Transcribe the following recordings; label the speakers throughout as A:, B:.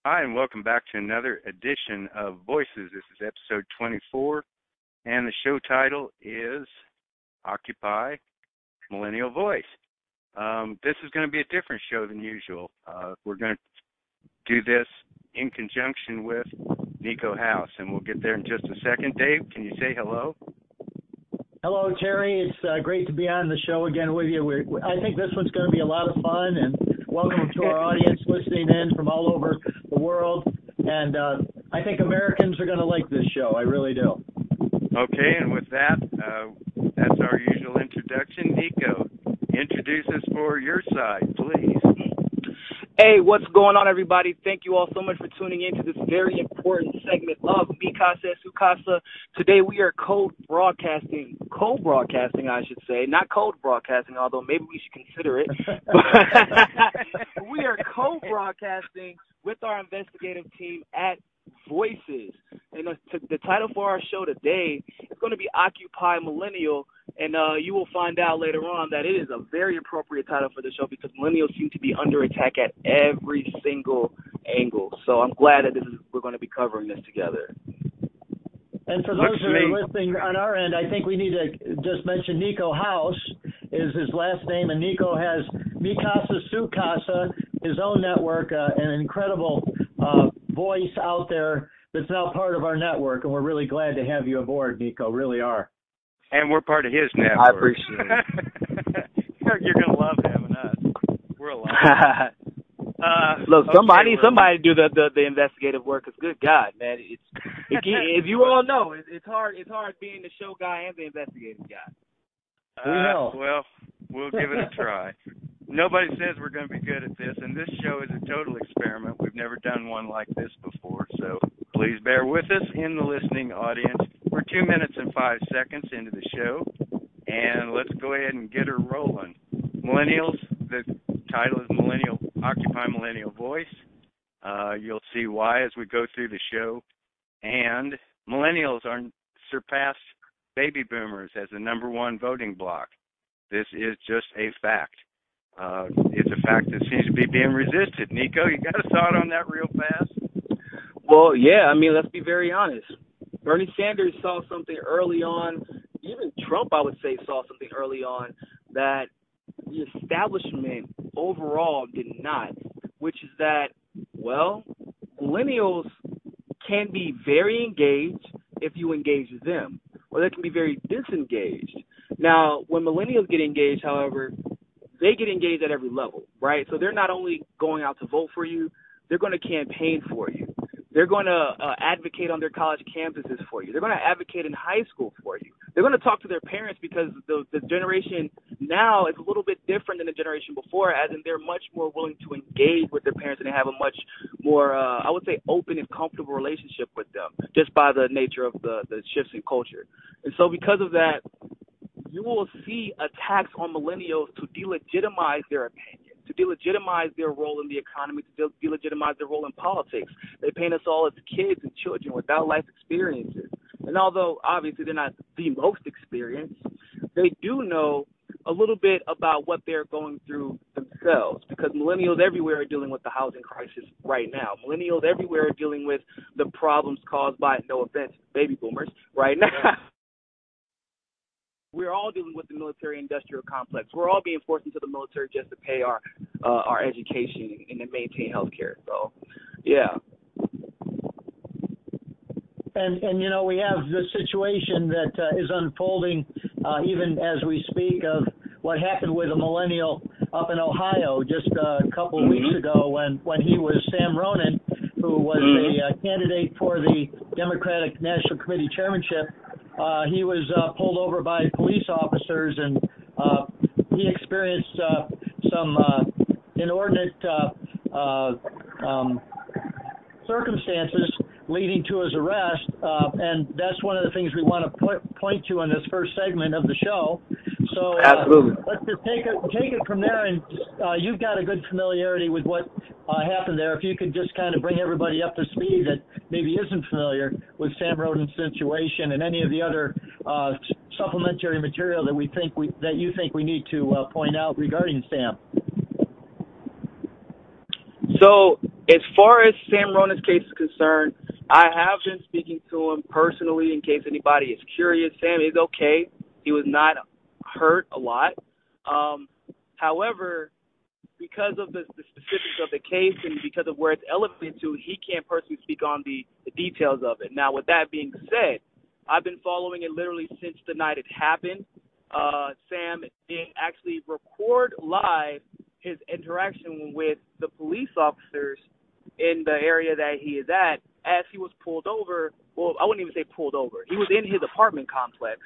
A: Hi, and welcome back to another edition of Voices. This is episode 24, and the show title is Occupy Millennial Voice. This is going to be a different show than usual. We're going to do this in conjunction with Niko House, and we'll get there in just a second. Dave, can you say hello?
B: Hello, Terry. It's great to be on the show again with you. I think this one's going to be a lot of fun, and welcome to our audience listening in from all over the world. And I think Americans are going to like this show. I really do.
A: Okay, and with that, that's our usual introduction. Niko, introduce us for your side, please.
C: Hey, what's going on, everybody? Thank you all so much for tuning in to this very important segment of Mi Casa Su Casa. Today we are co-broadcasting, I should say, not cold broadcasting, although maybe we should consider it. But we are co-broadcasting with our investigative team at Voices. And the title for our show today is going to be Occupy Millennial. And you will find out later on that it is a very appropriate title for the show because millennials seem to be under attack at every single angle. So I'm glad that we're going to be covering this together.
B: And for those who are listening on our end, I think we need to just mention Niko House is his last name, and Niko has Mi Casa Su Casa, his own network, an incredible voice out there that's now part of our network, and we're really glad to have you aboard, Niko, really are.
A: And we're part of his network.
C: I appreciate it.
A: You're going to love having us. We're alive.
C: Look, somebody to do the investigative work. Cause good God, man, if you all know, it's hard being the show guy and the investigative guy.
B: We know.
A: Well, we'll give it a try. Nobody says we're going to be good at this, and this show is a total experiment. We've never done one like this before, so please bear with us in the listening audience. We're 2 minutes and 5 seconds into the show, and let's go ahead and get her rolling. Millennials, the title is Occupy Millennial Voice. You'll see why as we go through the show. And millennials are surpassed baby boomers as the number one voting bloc. This is just a fact. It's a fact that seems to be being resisted. Niko, you got a thought on that real fast?
C: Well, yeah, I mean, let's be very honest. Bernie Sanders saw something early on, even Trump, I would say, saw something early on that the establishment overall did not, which is that, well, millennials can be very engaged if you engage them, or they can be very disengaged. Now, when millennials get engaged, however, they get engaged at every level, right? So they're not only going out to vote for you, they're going to campaign for you. They're going to advocate on their college campuses for you. They're going to advocate in high school for you. They're going to talk to their parents because the generation now is a little bit different than the generation before, as in they're much more willing to engage with their parents and they have a much more, I would say, open and comfortable relationship with them just by the nature of the shifts in culture. And so because of that, you will see attacks on millennials to delegitimize their opinion, to delegitimize their role in the economy, to delegitimize their role in politics. They paint us all as kids and children without life experiences. And although, obviously, they're not the most experienced, they do know a little bit about what they're going through themselves, because millennials everywhere are dealing with the housing crisis right now. Millennials everywhere are dealing with the problems caused by, no offense, baby boomers right now. We're all dealing with the military-industrial complex. We're all being forced into the military just to pay our education and to maintain health care. So, yeah.
B: And you know, we have the situation that is unfolding even as we speak of what happened with a millennial up in Ohio just a couple of weeks ago when he was Sam Ronan, who was a candidate for the Democratic National Committee chairmanship. He was pulled over by police officers, and he experienced some inordinate circumstances leading to his arrest, and that's one of the things we want to point to in this first segment of the show. So
C: absolutely,
B: let's just take it from there, and you've got a good familiarity with what happened there. If you could just kind of bring everybody up to speed that maybe isn't familiar with Sam Rodan's situation and any of the other supplementary material that you think we need to point out regarding Sam.
C: So As far as Sam Ronan's case is concerned, I have been speaking to him personally in case anybody is curious. Sam is okay. He was not hurt a lot. However, because of the specifics of the case and because of where it's elevated to, he can't personally speak on the details of it. Now, with that being said, I've been following it literally since the night it happened. Sam did actually record live his interaction with the police officers in the area that he is at as he was pulled over. Well, I wouldn't even say pulled over. He was in his apartment complex,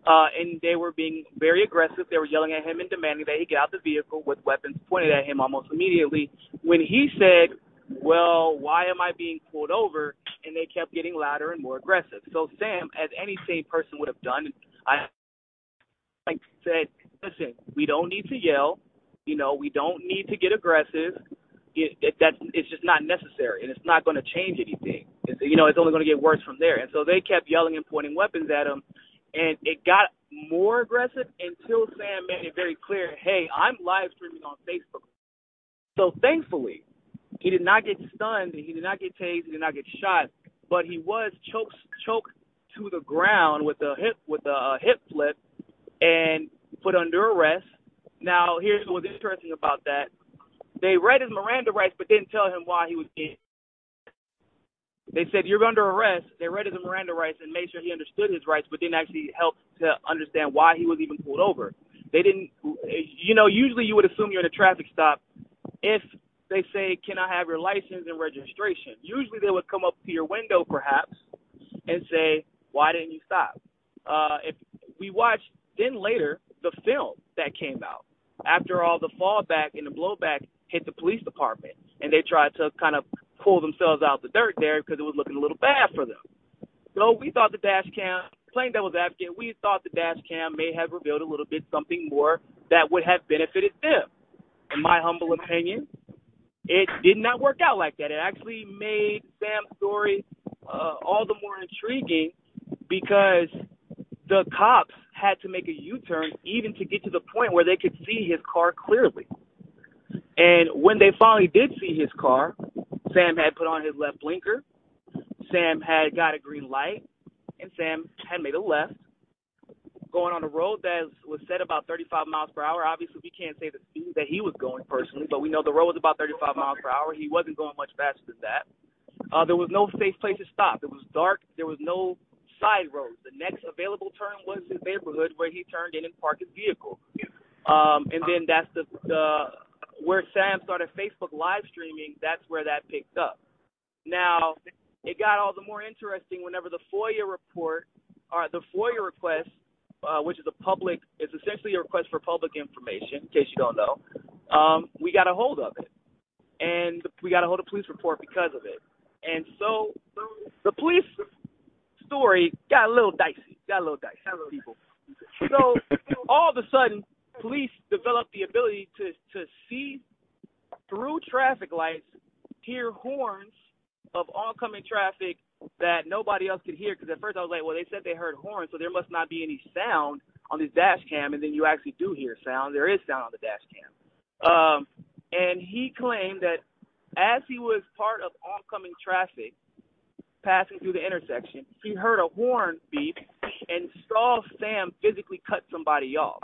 C: and they were being very aggressive. They were yelling at him and demanding that he get out the vehicle with weapons pointed at him almost immediately when he said, well, why am I being pulled over? And they kept getting louder and more aggressive. So Sam, as any sane person would have done, I said, listen, we don't need to yell. You know, we don't need to get aggressive. It's just not necessary, and it's not going to change anything. It's only going to get worse from there. And so they kept yelling and pointing weapons at him, and it got more aggressive until Sam made it very clear, hey, I'm live streaming on Facebook. So thankfully, he did not get stunned, he did not get tased, he did not get shot, but he was choked to the ground with a hip flip and put under arrest. Now, here's what's interesting about that. They read his Miranda rights but didn't tell him why he was in. They said, you're under arrest. They read his Miranda rights and made sure he understood his rights but didn't actually help to understand why he was even pulled over. They didn't, usually you would assume you're in a traffic stop if they say, can I have your license and registration? Usually they would come up to your window perhaps and say, why didn't you stop? If we watched then later the film that came out, after all the fallback and the blowback hit the police department, and they tried to kind of pull themselves out the dirt there because it was looking a little bad for them. So we thought the dash cam, playing devil's advocate, we thought the dash cam may have revealed a little bit something more that would have benefited them. In my humble opinion, it did not work out like that. It actually made Sam's story all the more intriguing because the cops had to make a U-turn even to get to the point where they could see his car clearly. And when they finally did see his car, Sam had put on his left blinker, Sam had got a green light, and Sam had made a left, going on a road that was set about 35 miles per hour. Obviously, we can't say the speed that he was going personally, but we know the road was about 35 miles per hour. He wasn't going much faster than that. There was no safe place to stop. It was dark. There was no side roads. The next available turn was his neighborhood where he turned in and parked his vehicle. And then that's where Sam started Facebook live streaming. That's where that picked up. Now, it got all the more interesting whenever the FOIA report, or the FOIA request, which is it's essentially a request for public information, in case you don't know, we got a hold of it. And we got a hold of the police report because of it. And so the police story got a little dicey, people. So all of a sudden, police developed the ability to see through traffic lights, hear horns of oncoming traffic that nobody else could hear. Because at first I was like, well, they said they heard horns, so there must not be any sound on this dash cam. And then you actually do hear sound. There is sound on the dash cam. And he claimed that as he was part of oncoming traffic, passing through the intersection, he heard a horn beep and saw Sam physically cut somebody off.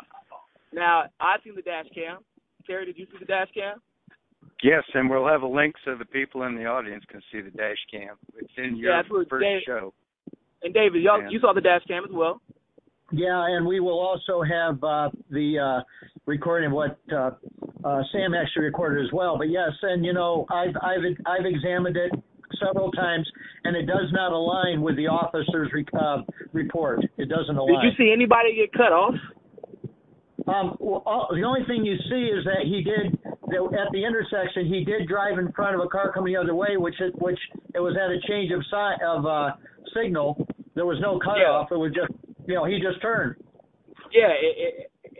C: Now, I've seen the dash cam. Terry, did you see the dash cam?
A: Yes, and we'll have a link so the people in the audience can see the dash cam. It's in your first show.
C: And David, you saw the dash cam as well.
B: Yeah, and we will also have the recording of what Sam actually recorded as well. But yes, and I've examined it several times, and it does not align with the officer's report. It doesn't align.
C: Did you see anybody get cut off?
B: The only thing you see is that at the intersection, he did drive in front of a car coming the other way, which it was at a change of signal. There was no cutoff. It was just, he just turned.
C: Yeah.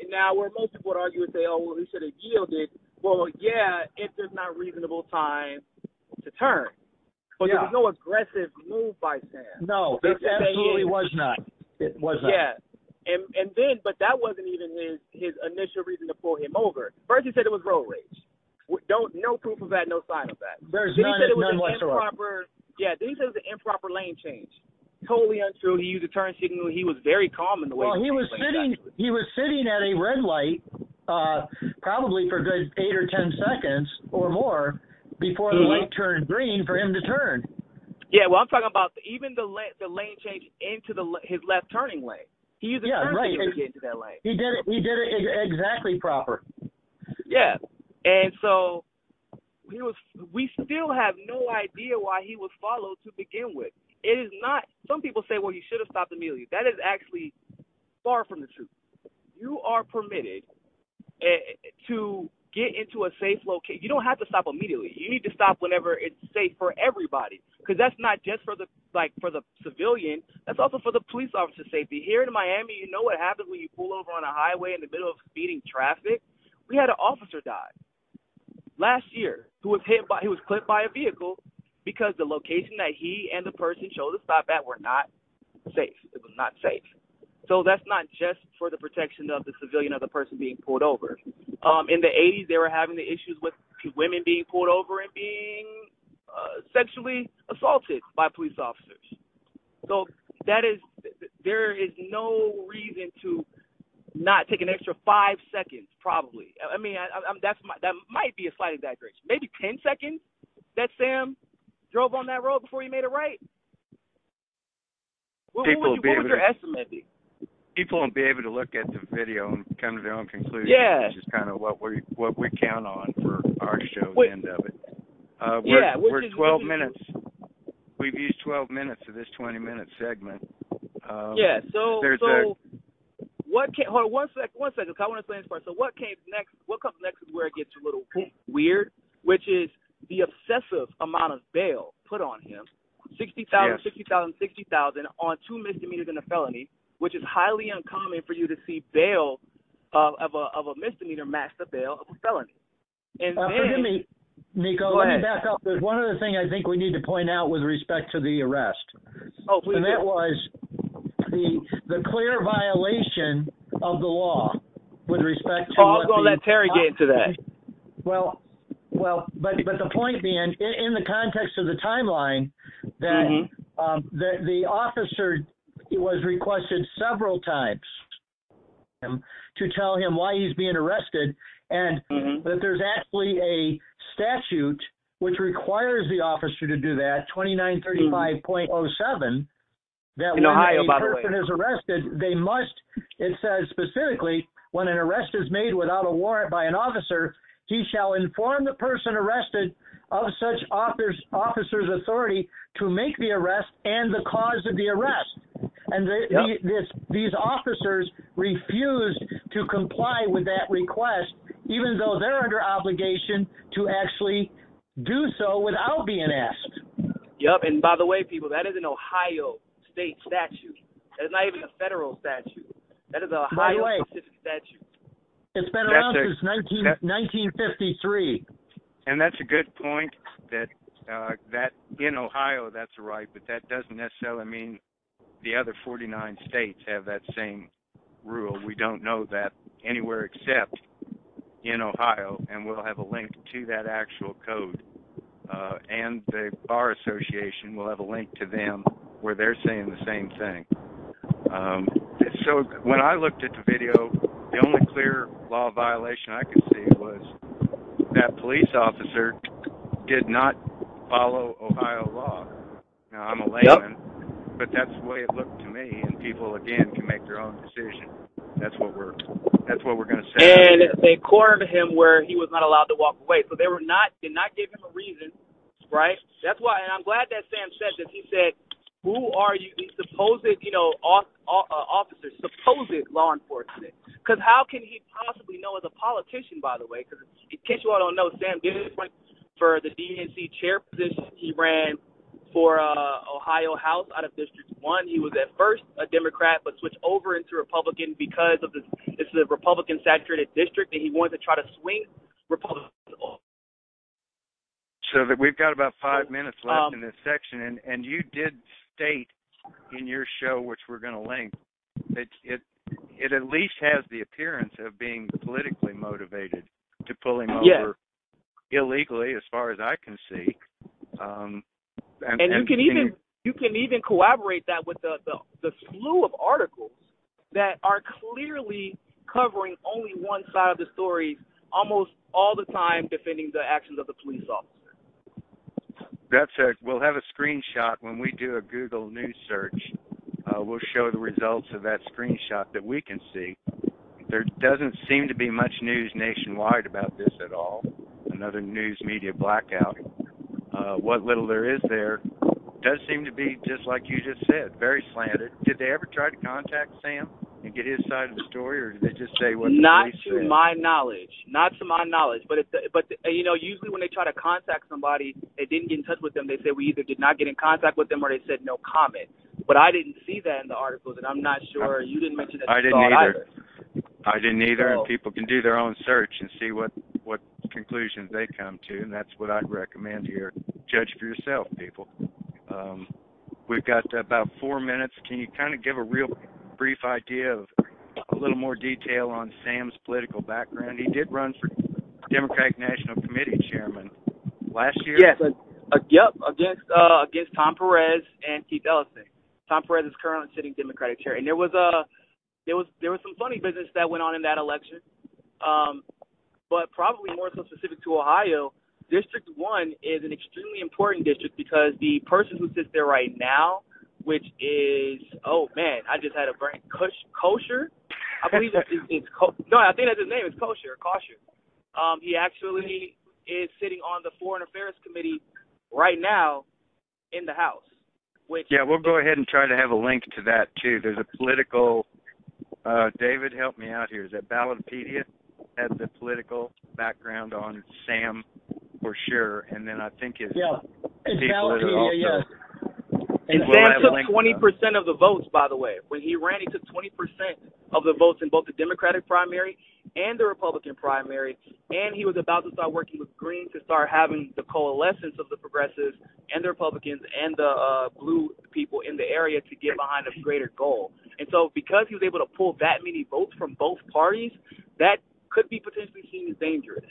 C: Now, where most people would argue and say, oh, well, he should have yielded. Well, yeah, if there's not reasonable time to turn. But there was no aggressive move by Sam.
B: No, it absolutely was not. It was not.
C: Yeah. And then, but that wasn't even his initial reason to pull him over. First, he said it was road rage. No proof of that, no sign of that.
B: There's
C: then he said it was
B: none
C: an
B: whatsoever.
C: then he said it was an improper lane change. Totally untrue. He used a turn signal. He was very calm in the way.
B: Well, he was sitting at a red light, probably for a good 8 or 10 seconds or more before the light turned green for him to turn.
C: Yeah, well, I'm talking about even the lane change into his left turning lane. He used a turn signal to get into that lane.
B: He did it exactly proper.
C: Yeah, and so we still have no idea why he was followed to begin with. It is not. Some people say, well, you should have stopped immediately. That is actually far from the truth. You are permitted to get into a safe location. You don't have to stop immediately. You need to stop whenever it's safe for everybody, because that's not just for the civilian. That's also for the police officer's safety. Here in Miami, you know what happens when you pull over on a highway in the middle of speeding traffic? We had an officer die last year who was clipped by a vehicle because the location that he and the person chose to stop at were not safe. It was not safe. So that's not just for the protection of the civilian or the person being pulled over. In the 80s, they were having the issues with women being pulled over and being sexually assaulted by police officers. So there is no reason to not take an extra 5 seconds, probably. I mean, that might be a slight exaggeration. Maybe 10 seconds that Sam drove on that road before he made a right. What would your estimate be?
A: People will be able to look at the video and come to their own conclusion.
C: Yeah.
A: Which is kind of what we count on for our show, the end of it. We're 12 minutes. We've used 12 minutes of this 20-minute segment.
C: What came? Hold on one second. I want to explain this part. So what came next? What comes next is where it gets a little weird, which is the obsessive amount of bail put on him. 60,000, 60,000, 60,000 on 2 misdemeanors and a felony, which is highly uncommon for you to see bail of a misdemeanor match the bail of a felony. And
B: forgive me, Niko, let me back up. There's one other thing I think we need to point out with respect to the arrest.
C: Oh, please.
B: And that was the clear violation of the law with respect to.
C: I was going to let Terry get into that.
B: Well, but the point being, in the context of the timeline, that the officer was requested several times to tell him why he's being arrested, and that there's actually a statute which requires the officer to do that, 2935.07, that
C: in
B: when
C: Ohio,
B: a person is arrested, they must, it says specifically, when an arrest is made without a warrant by an officer, he shall inform the person arrested of such officer's authority to make the arrest and the cause of the arrest. And these officers refused to comply with that request, even though they're under obligation to actually do so without being asked.
C: Yep, and by the way, people, that is an Ohio state statute. That is not even a federal statute. That is a Ohio-specific statute.
B: It's been around since 1953.
A: And that's a good point, that in Ohio that's right, but that doesn't necessarily mean the other 49 states have that same rule. We don't know that anywhere except in Ohio, and we'll have a link to that actual code. And the Bar Association will have a link to them where they're saying the same thing. So when I looked at the video, the only clear law violation I could see was that police officer did not follow Ohio law. Now, I'm a layman, but that's the way it looked to me, and people, again, can make their own decision. That's what we're going to say.
C: And they cornered him where he was not allowed to walk away. So they did not give him a reason, right? That's why, and I'm glad that Sam said this. He said, who are you, these supposed, officers, supposed law enforcement? Because how can he possibly know, as a politician, by the way, because in case you all don't know, Sam did run for the DNC chair position. He ran for Ohio House out of District 1. He was at first a Democrat, but switched over into Republican because of it's a Republican-saturated district, and he wanted to try to swing Republicans.
A: So that we've got about 5 minutes left in this section, and you did state in your show, which we're going to link, that it at least has the appearance of being politically motivated to pull him over illegally, as far as I can see.
C: And you can even corroborate that with the slew of articles that are clearly covering only one side of the story almost all the time, defending the actions of the police officer.
A: We'll have a screenshot when we do a Google News search. We'll show the results of that screenshot that we can see. There doesn't seem to be much news nationwide about this at all. Another news media blackout. What little there is there does seem to be, just like you just said, very slanted. Did they ever try to contact Sam and get his side of the story, or did they just say what the police said?
C: Not to my knowledge. But usually when they try to contact somebody, they didn't get in touch with them. They say we either did not get in contact with them or they said no comment. But I didn't see that in the articles, and I'm not sure. You didn't mention that.
A: I didn't either.
C: So,
A: and people can do their own search and see what conclusions they come to, and that's what I'd recommend here. Judge for yourself, people. We've got about 4 minutes. Can you kind of give a real brief idea of a little more detail on Sam's political background? He did run for Democratic National Committee chairman last year.
C: Yes, against Tom Perez and Keith Ellison. Tom Perez is currently sitting Democratic chair, and there was some funny business that went on in that election, but probably more so specific to Ohio. District 1 is an extremely important district because the person who sits there right now, which is, I just had a brain, Kosher, I believe I think that's his name, it's Kosher. He actually is sitting on the Foreign Affairs Committee right now in the House.
A: We'll go ahead and try to have a link to that, too. There's a political, David, help me out here. Is that Ballotpedia? Has the political background on Sam for sure, and then I think his people that are also.
B: Yes.
C: And Sam took 20% of the votes, by the way. When he ran, he took 20% of the votes in both the Democratic primary and the Republican primary, and he was about to start working with Green to start having the coalescence of the progressives and the Republicans and the blue people in the area to get behind a greater goal. And so because he was able to pull that many votes from both parties, that could be potentially seen as dangerous.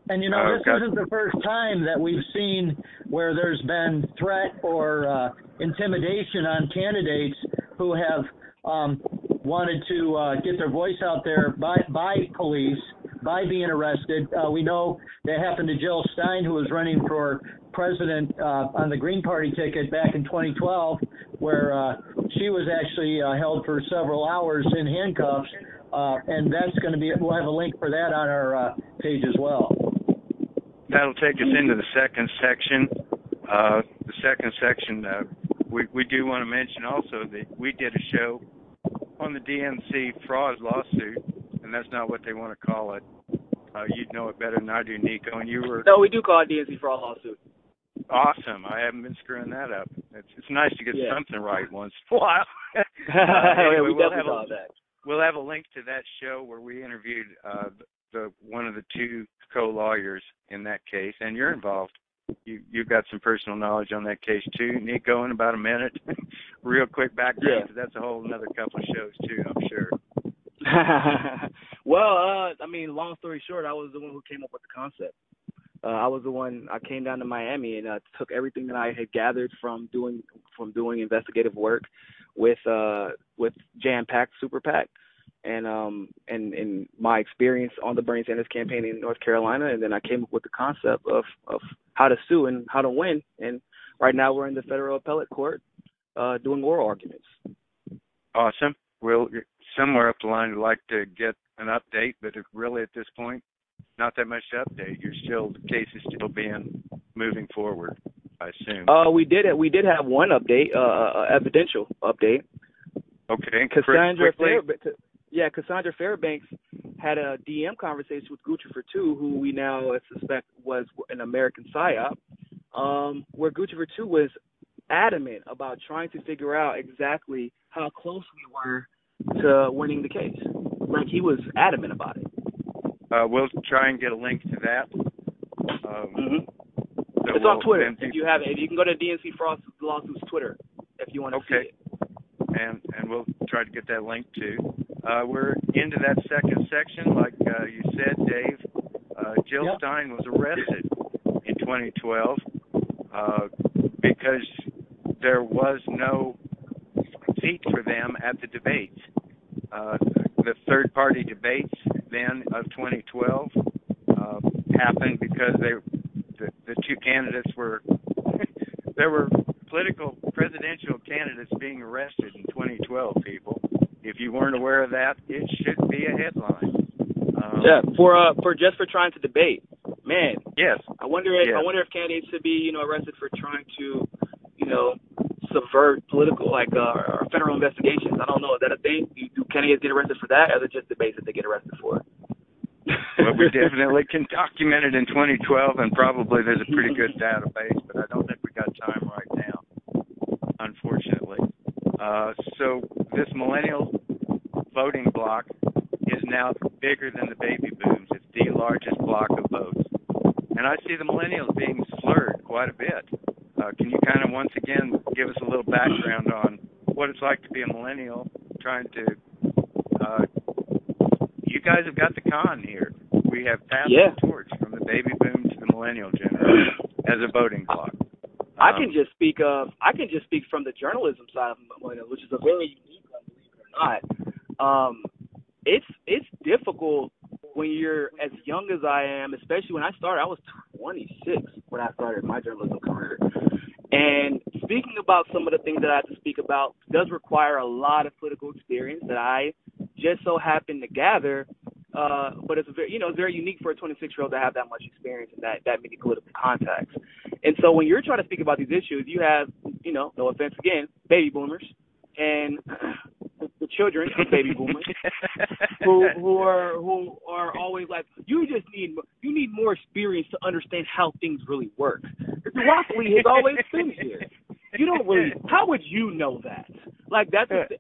B: And, this isn't the first time that we've seen where there's been threat or intimidation on candidates who have wanted to get their voice out there by police, by being arrested. We know that happened to Jill Stein, who was running for president on the Green Party ticket back in 2012, where she was actually held for several hours in handcuffs. And that's going to be, we'll have a link for that on our page as well.
A: That'll take us into the second section. The second section, we do want to mention also that we did a show on the DNC fraud lawsuit, and that's not what they want to call it. You'd know it better than I do, Niko. And you were.
C: No, we do call it DNC fraud lawsuit.
A: Awesome. I haven't been screwing that up. It's nice to get something right once in a while.
C: Anyway,
A: we'll have a link to that show where we interviewed one of the two co-lawyers in that case, and you're involved. You've got some personal knowledge on that case too, Niko. In about a minute, real quick background, because that's a whole another couple of shows too, I'm sure.
C: Well, long story short, I was the one who came up with the concept. I came down to Miami and took everything that I had gathered from doing investigative work with Jam-Packed Super PAC. And my experience on the Bernie Sanders campaign in North Carolina, and then I came up with the concept of how to sue and how to win. And right now we're in the federal appellate court doing oral arguments.
A: Awesome. Well, somewhere up the line, we'd like to get an update, but really at this point, not that much to update. The case is still moving forward, I assume.
C: We did have one update, evidential update.
A: Okay.
C: Cassandra Fairbanks had a DM conversation with Gucci for Two, who we now suspect was an American psyop, where Gucci for Two was adamant about trying to figure out exactly how close we were to winning the case. Like, he was adamant about it.
A: We'll try and get a link to that. So
C: it's on Twitter. If you have it, you can go to DNC Fraud Lawsuits Twitter if you want to see it. And we'll try to get that link too. We're into that second section, like you said, Dave.
A: Jill Stein was arrested in 2012 because there was no seat for them at the debates. The third-party debates then of 2012 happened because the two candidates were there were political presidential candidates being arrested in 2012. People, if you weren't aware of that, it should be a headline.
C: For trying to debate, man.
A: Yes.
C: I wonder if candidates should be arrested for trying to subvert political or federal investigations. I don't know. Is that a thing? Do candidates get arrested for that, or is it just debates that they get arrested for?
A: Well, we definitely can document it in 2012, and probably there's a pretty good database, but I don't think we got time right now, unfortunately. So this millennial voting bloc is now bigger than the baby booms. It's the largest block of votes. And I see the millennials being slurred quite a bit. Can you kind of once again give us a little background on what it's like to be a millennial trying to you guys have got the con here. We have passed the torch from the baby boom to the millennial generation as a voting bloc.
C: I can just speak from the journalism side of millennials, which is a very unique one, believe it or not. It's difficult when you're as young as I am, especially when I started. I was 26 when I started my journalism career. And speaking about some of the things that I have to speak about does require a lot of political experience that I just so happen to gather. But it's very unique for a 26-year-old to have that much experience and that many political contacts. And so when you're trying to speak about these issues, you have, no offense again, baby boomers and the children of baby boomers who are always like, you need more experience to understand how things really work. The duopoly has always been here. You don't really. How would you know that? Like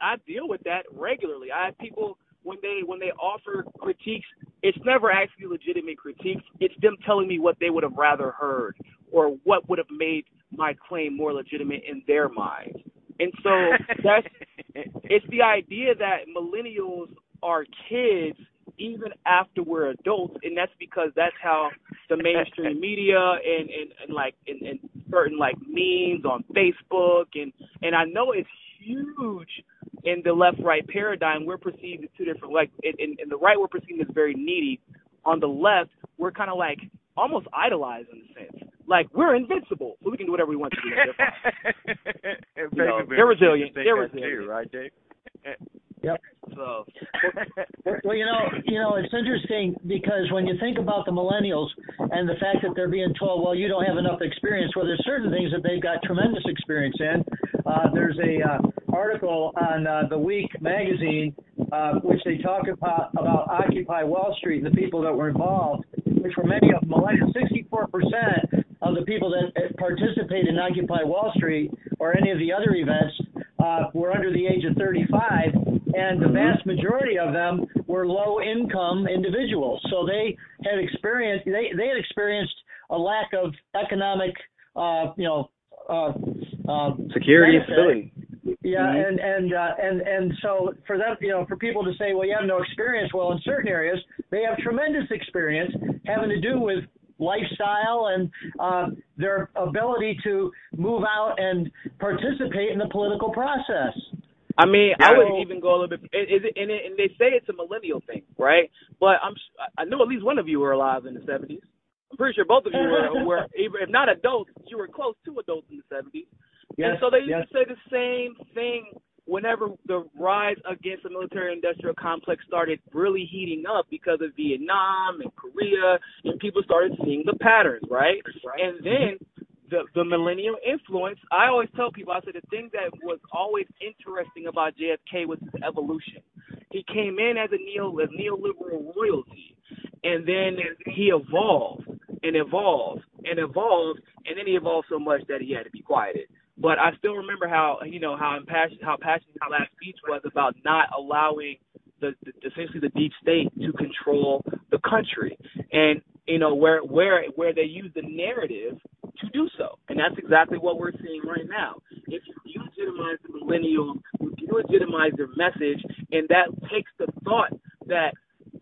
C: I deal with that regularly. I have people when they offer critiques, it's never actually legitimate critiques. It's them telling me what they would have rather heard or what would have made my claim more legitimate in their minds. And so it's the idea that millennials are kids even after we're adults, and that's because that's how the mainstream media and certain memes on Facebook and I know it's huge in the left-right paradigm. We're perceived as two different, in the right we're perceived as very needy. On the left, we're kind of almost idolized in a sense. Like, we're invincible, so we can do whatever we want to do. They're resilient. They're resilient.
A: Too, right, Dave?
B: Yep.
C: So.
B: Well, it's interesting because when you think about the millennials and the fact that they're being told, well, you don't have enough experience, well, there's certain things that they've got tremendous experience in. There's a article on The Week magazine which they talk about Occupy Wall Street and the people that were involved, which were many of them millennials. 64% of the people that participated in Occupy Wall Street or any of the other events were under the age of 35, and the vast majority of them were low-income individuals. So they had experienced a lack of economic,
C: security and stability.
B: Yeah, and so for that, for people to say, well, you have no experience, well, in certain areas they have tremendous experience having to do with lifestyle and their ability to move out and participate in the political process.
C: I mean, I would even go a little bit. And they say it's a millennial thing, right? But I know at least one of you were alive in the 70s. I'm pretty sure both of you were if not adults, you were close to adults in the 70s. Yes, and so they used to say the same thing whenever the rise against the military-industrial complex started really heating up because of Vietnam and Korea, and people started seeing the patterns, right? And then the millennial influence, I always tell people, I said the thing that was always interesting about JFK was his evolution. He came in as neoliberal royalty, and then he evolved and evolved and evolved, and then he evolved so much that he had to be quieted. But I still remember how passionate my last speech was about not allowing essentially the deep state to control the country, and where they use the narrative to do so, and that's exactly what we're seeing right now. If you legitimize the millennials, if you legitimize their message, and that takes the thought that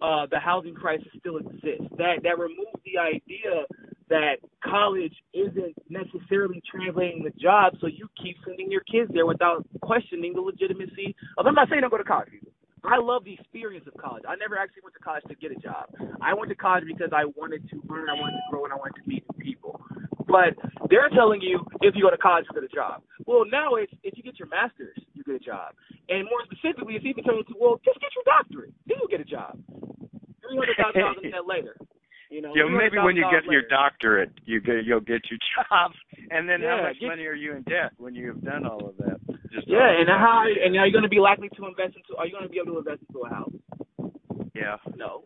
C: the housing crisis still exists, that removes the idea that college isn't necessarily translating the job, so you keep sending your kids there without questioning the legitimacy of. I'm not saying don't go to college, people. I love the experience of college. I never actually went to college to get a job. I went to college because I wanted to learn, I wanted to grow, and I wanted to meet people. But they're telling you if you go to college, you get a job. Well, now it's if you get your master's, you get a job. And more specifically, it's even telling you, well, just get your doctorate, then you'll get a job. $300,000 later.
A: Maybe when you get your doctorate, you'll get your job. And then how much money are you in debt when you have done all of that? And are you going to be likely to invest into? Are you going to be able to invest into a house? Yeah. No.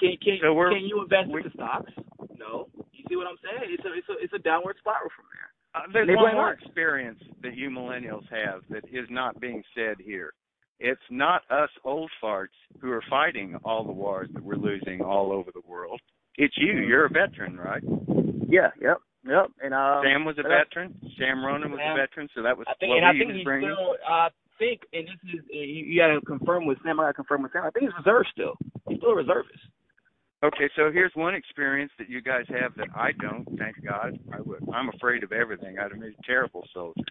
A: Can you invest into stocks? No. You see what I'm saying? It's a downward spiral from there. There's one more experience that you millennials have that is not being said here. It's not us old farts who are fighting all the wars that we're losing all over the world. It's you. You're a veteran, right?
C: Yeah. Yep. And
A: Sam was a veteran. Sam Ronan was a veteran, so that was what he was bringing.
C: I think, and this is you got to confirm with Sam. I got to confirm with Sam. I think he's reserved still. He's still a reservist.
A: Okay, so here's one experience that you guys have that I don't. Thank God. I'm afraid of everything. I'd have made a terrible soldier.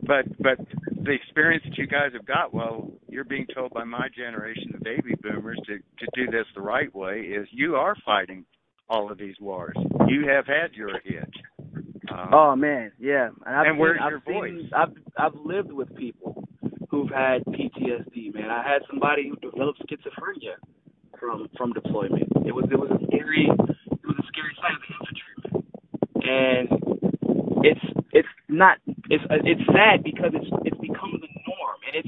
A: But the experience that you guys have got, well, you're being told by my generation, the baby boomers, to do this the right way, is you are fighting all of these wars. You have had your hit.
C: Oh man, yeah.
A: And where's your voice?
C: I've lived with people who've had PTSD. Man, I had somebody who developed schizophrenia from deployment. It was a scary side of the infantry, man. And it's sad because it's become the norm, and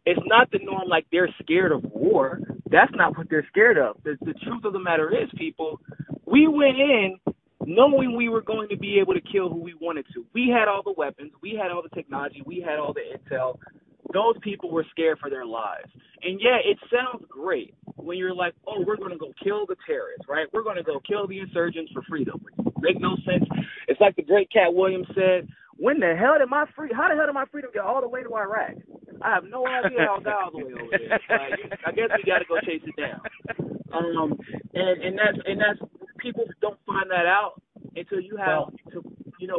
C: it's not the norm like they're scared of war. That's not what they're scared of. The truth of the matter is, people, we went in knowing we were going to be able to kill who we wanted to. We had all the weapons. We had all the technology. We had all the intel. Those people were scared for their lives. And, yeah, it sounds great when you're like, oh, we're going to go kill the terrorists, right? We're going to go kill the insurgents for freedom. It makes no sense. It's like the great Cat Williams said, how the hell did my freedom get all the way to Iraq? I have no idea how it got all the way over there. I guess we got to go chase it down. And that's people don't find that out until you have to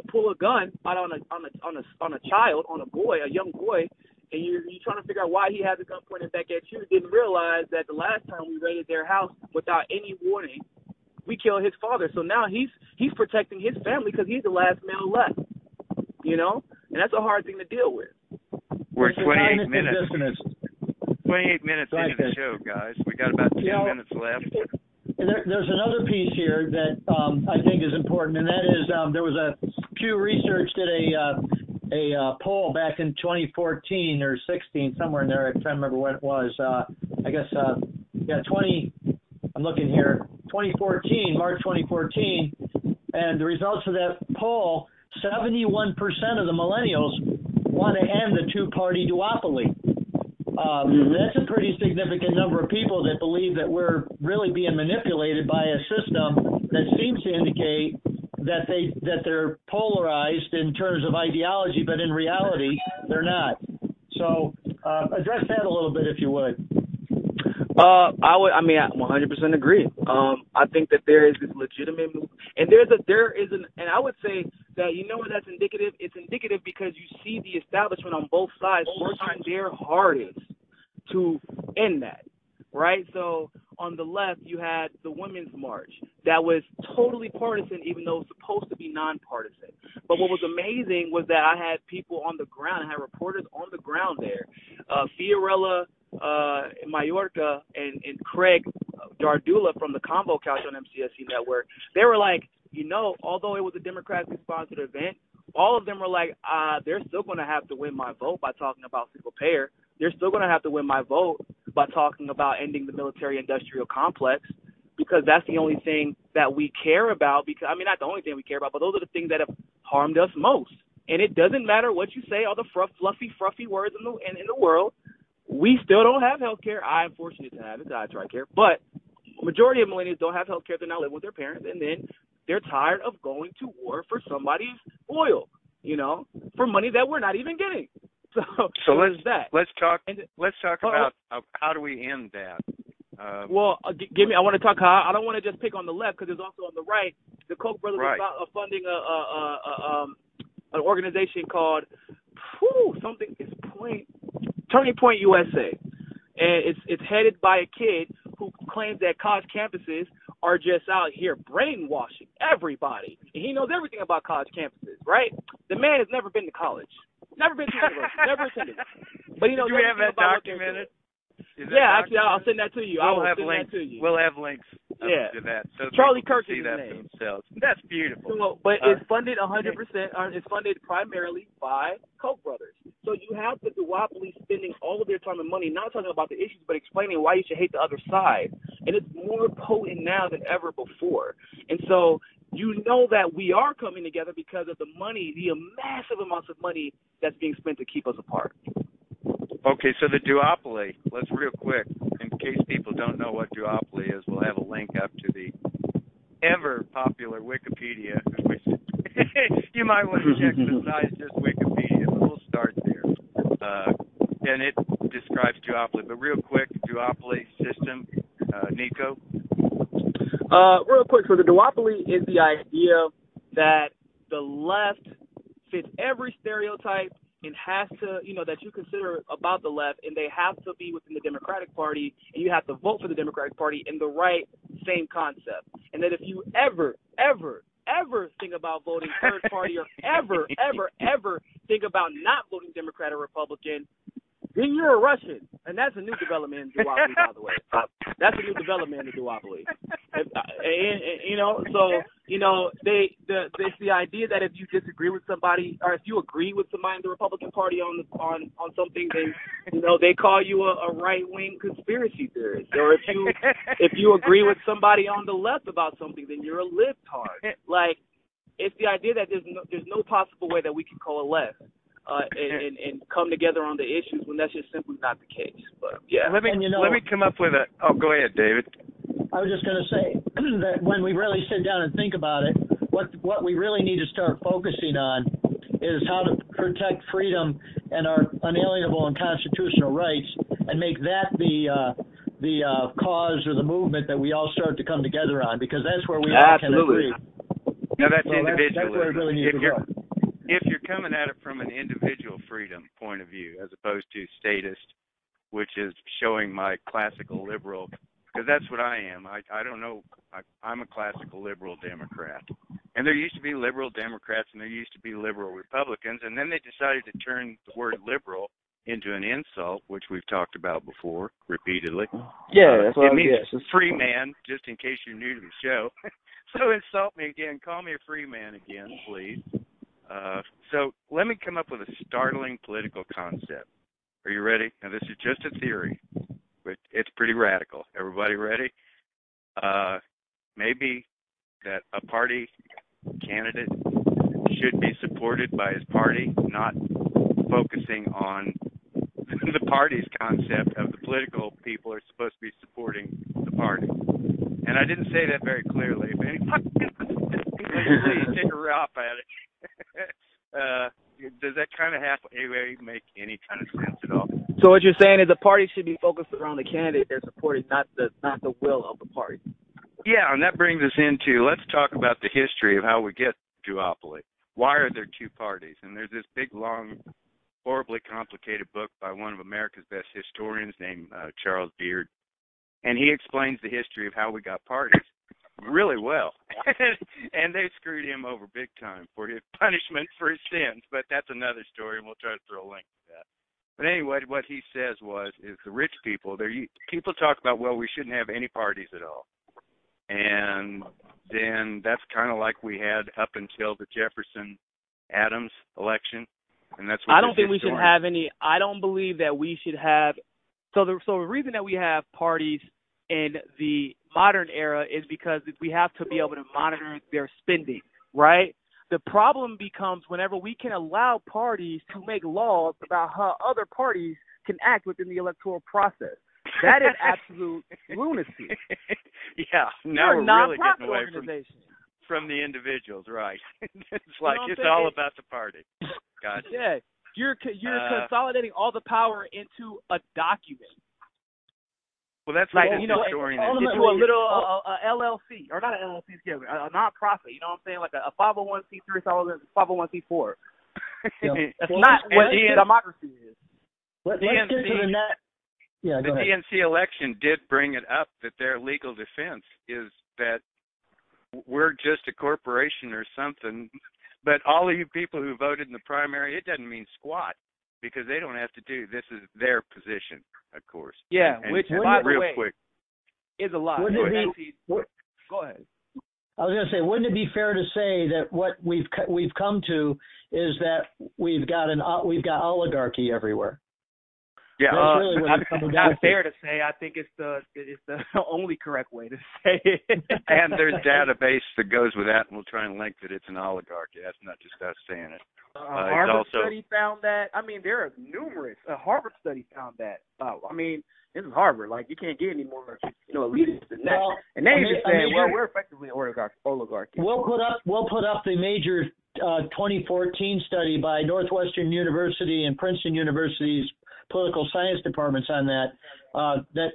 C: pull a gun out on a child, on a boy, a young boy, and you're trying to figure out why he has a gun pointed back at you. Didn't realize that the last time we raided their house without any warning, we killed his father. So now he's protecting his family because he's the last male left. And that's a hard thing to deal with.
A: We're 28 minutes. 28 minutes into the show, guys. We got about 10 minutes left.
B: There's another piece here that I think is important, and that is there was a Pew Research did a poll back in 2014 or 16, somewhere in there. I'm trying to remember when it was. I'm looking here. 2014, March 2014, and the results of that poll, 71% of the millennials want to end the two-party duopoly. That's a pretty significant number of people that believe that we're really being manipulated by a system that seems to indicate that they're polarized in terms of ideology, but in reality, they're not. So address that a little bit, if you would.
C: I 100% agree. I think that there is this legitimate move, and and I would say that what that's indicative. It's indicative because you see the establishment on both sides working their hardest to end that, right? So on the left, you had the Women's March that was totally partisan, even though it was supposed to be nonpartisan. But what was amazing was that I had people on the ground. I had reporters on the ground there. Fiorella Mallorca and Craig Dardula from the Combo Couch on MCSC Network, they were like, although it was a democratically sponsored event, all of them were like, they're still going to have to win my vote by talking about single payer. They're still going to have to win my vote by talking about ending the military-industrial complex, because that's the only thing that we care about. Because not the only thing we care about, but those are the things that have harmed us most. And it doesn't matter what you say, all the fluffy words in the world. We still don't have health care. I'm fortunate to have it. I try care. But majority of millennials don't have health care. They're not living with their parents. And then they're tired of going to war for somebody's oil, for money that we're not even getting. So
A: let's talk about how do we end that?
C: Well, give me. I want to talk. I don't want to just pick on the left because there's also on the right. The Koch brothers are funding an organization called Turning Point USA, and it's headed by a kid who claims that college campuses are just out here brainwashing everybody, and he knows everything about college campuses. Right? The man has never been to college, never been to university, never attended. But he knows
A: Do we have
C: everything
A: that
C: about
A: documented?
C: Yeah, actually, I'll send that to you.
A: We'll have links to that. So
C: Charlie Kirk
A: see
C: is
A: that
C: his name.
A: for themselves. That's beautiful.
C: So, but it's funded 100%. It's funded primarily by Koch brothers. So you have the duopoly spending all of their time and money not talking about the issues, but explaining why you should hate the other side. And it's more potent now than ever before. And so you know that we are coming together because of the money, the massive amounts of money that's being spent to keep us apart.
A: Okay, so the duopoly, let's real quick, in case people don't know what duopoly is, we'll have a link up to the ever-popular Wikipedia. You might want to check besides just Wikipedia, but we'll start there. And it describes duopoly. But real quick, duopoly system, Niko?
C: Real quick, so the duopoly is the idea that the left fits every stereotype and has to, that you consider about the left, and they have to be within the Democratic Party, and you have to vote for the Democratic Party in the right same concept. And that if you ever think about voting third party or ever think about not voting Democrat or Republican, then you're a Russian. And that's a new development in the duopoly, by the way. That's a new development in the duopoly. It's the idea that if you disagree with somebody, or if you agree with somebody in the Republican Party on something, then they call you a right wing conspiracy theorist. Or if you agree with somebody on the left about something, then you're a libtard. Like, it's the idea that there's no possible way that we can coalesce. And come together on the issues when that's just simply not the case. But yeah,
A: let me come up with go ahead, David.
B: I was just going to say that when we really sit down and think about it, what we really need to start focusing on is how to protect freedom and our unalienable and constitutional rights, and make that the cause or the movement that we all start to come together on, because that's where we all can agree.
A: Now that's individualism.
B: That's where it really needs to go.
A: If you're coming at it from an individual freedom point of view, as opposed to statist, which is showing my classical liberal, because that's what I am. I don't know. I'm a classical liberal Democrat. And there used to be liberal Democrats and there used to be liberal Republicans, and then they decided to turn the word liberal into an insult, which we've talked about before repeatedly.
C: Yeah, that's what
A: it means free man, just in case you're new to the show. So insult me again. Call me a free man again, please. So let me come up with a startling political concept. Are you ready? Now, this is just a theory, but it's pretty radical. Everybody ready? Maybe that a party candidate should be supported by his party, not focusing on the party's concept of the political people are supposed to be supporting the party. And I didn't say that very clearly. If anybody please take a rap at it. Does that kind of make any kind of sense at all?
C: So what you're saying is the party should be focused around the candidate they're supporting, not the will of the party.
A: Yeah, and that brings us into, let's talk about the history of how we get duopoly. Why are there two parties? And there's this big, long, horribly complicated book by one of America's best historians named Charles Beard, and he explains the history of how we got parties really well. And they screwed him over big time for his punishment for his sins, but that's another story, and we'll try to throw a link to that. But anyway, what he says is the rich people, people talk about, well, we shouldn't have any parties at all. And then that's kind of like we had up until the Jefferson-Adams election. And that's what
C: I don't think we should have any. I don't believe that we should have. So the reason that we have parties in the modern era is because we have to be able to monitor their spending, right? The problem becomes whenever we can allow parties to make laws about how other parties can act within the electoral process. That is absolute lunacy.
A: Yeah, now we're really getting away from the individuals, right? It's like it's all about the party. Gotcha.
C: Yeah, you're consolidating all the power into a document.
A: Well, that's
C: like,
A: what
C: you know,
A: historian
C: into
A: is.
C: a little LLC, or not an LLC, excuse me, a nonprofit. You know what I'm saying? Like a 501c3, 501c4.
B: Yeah.
C: That's not what democracy is.
B: Let's get to the net. Yeah,
A: the
B: go ahead.
A: DNC election did bring it up that their legal defense is that we're just a corporation or something. But all of you people who voted in the primary, it doesn't mean squat because they don't have to do. This is their position, of course.
C: Yeah, which, by the way,
A: quick,
C: is a lie. Go ahead.
B: I was going to say, wouldn't it be fair to say that what we've come to is that we've got oligarchy everywhere?
A: Yeah,
B: that's really what it's coming down
C: not fair to say. I think it's the only correct way to say it.
A: And there's database that goes with that, and we'll try and link that it's an oligarchy. That's not just us saying it.
C: Harvard study found that. I mean, there are numerous. A Harvard study found that. I mean, this is Harvard. Like, you can't get any more, elitist than that.
B: Well,
C: and they just said, well, we're effectively an oligarchy.
B: We'll put up the major 2014 study by Northwestern University and Princeton University's political science departments on that,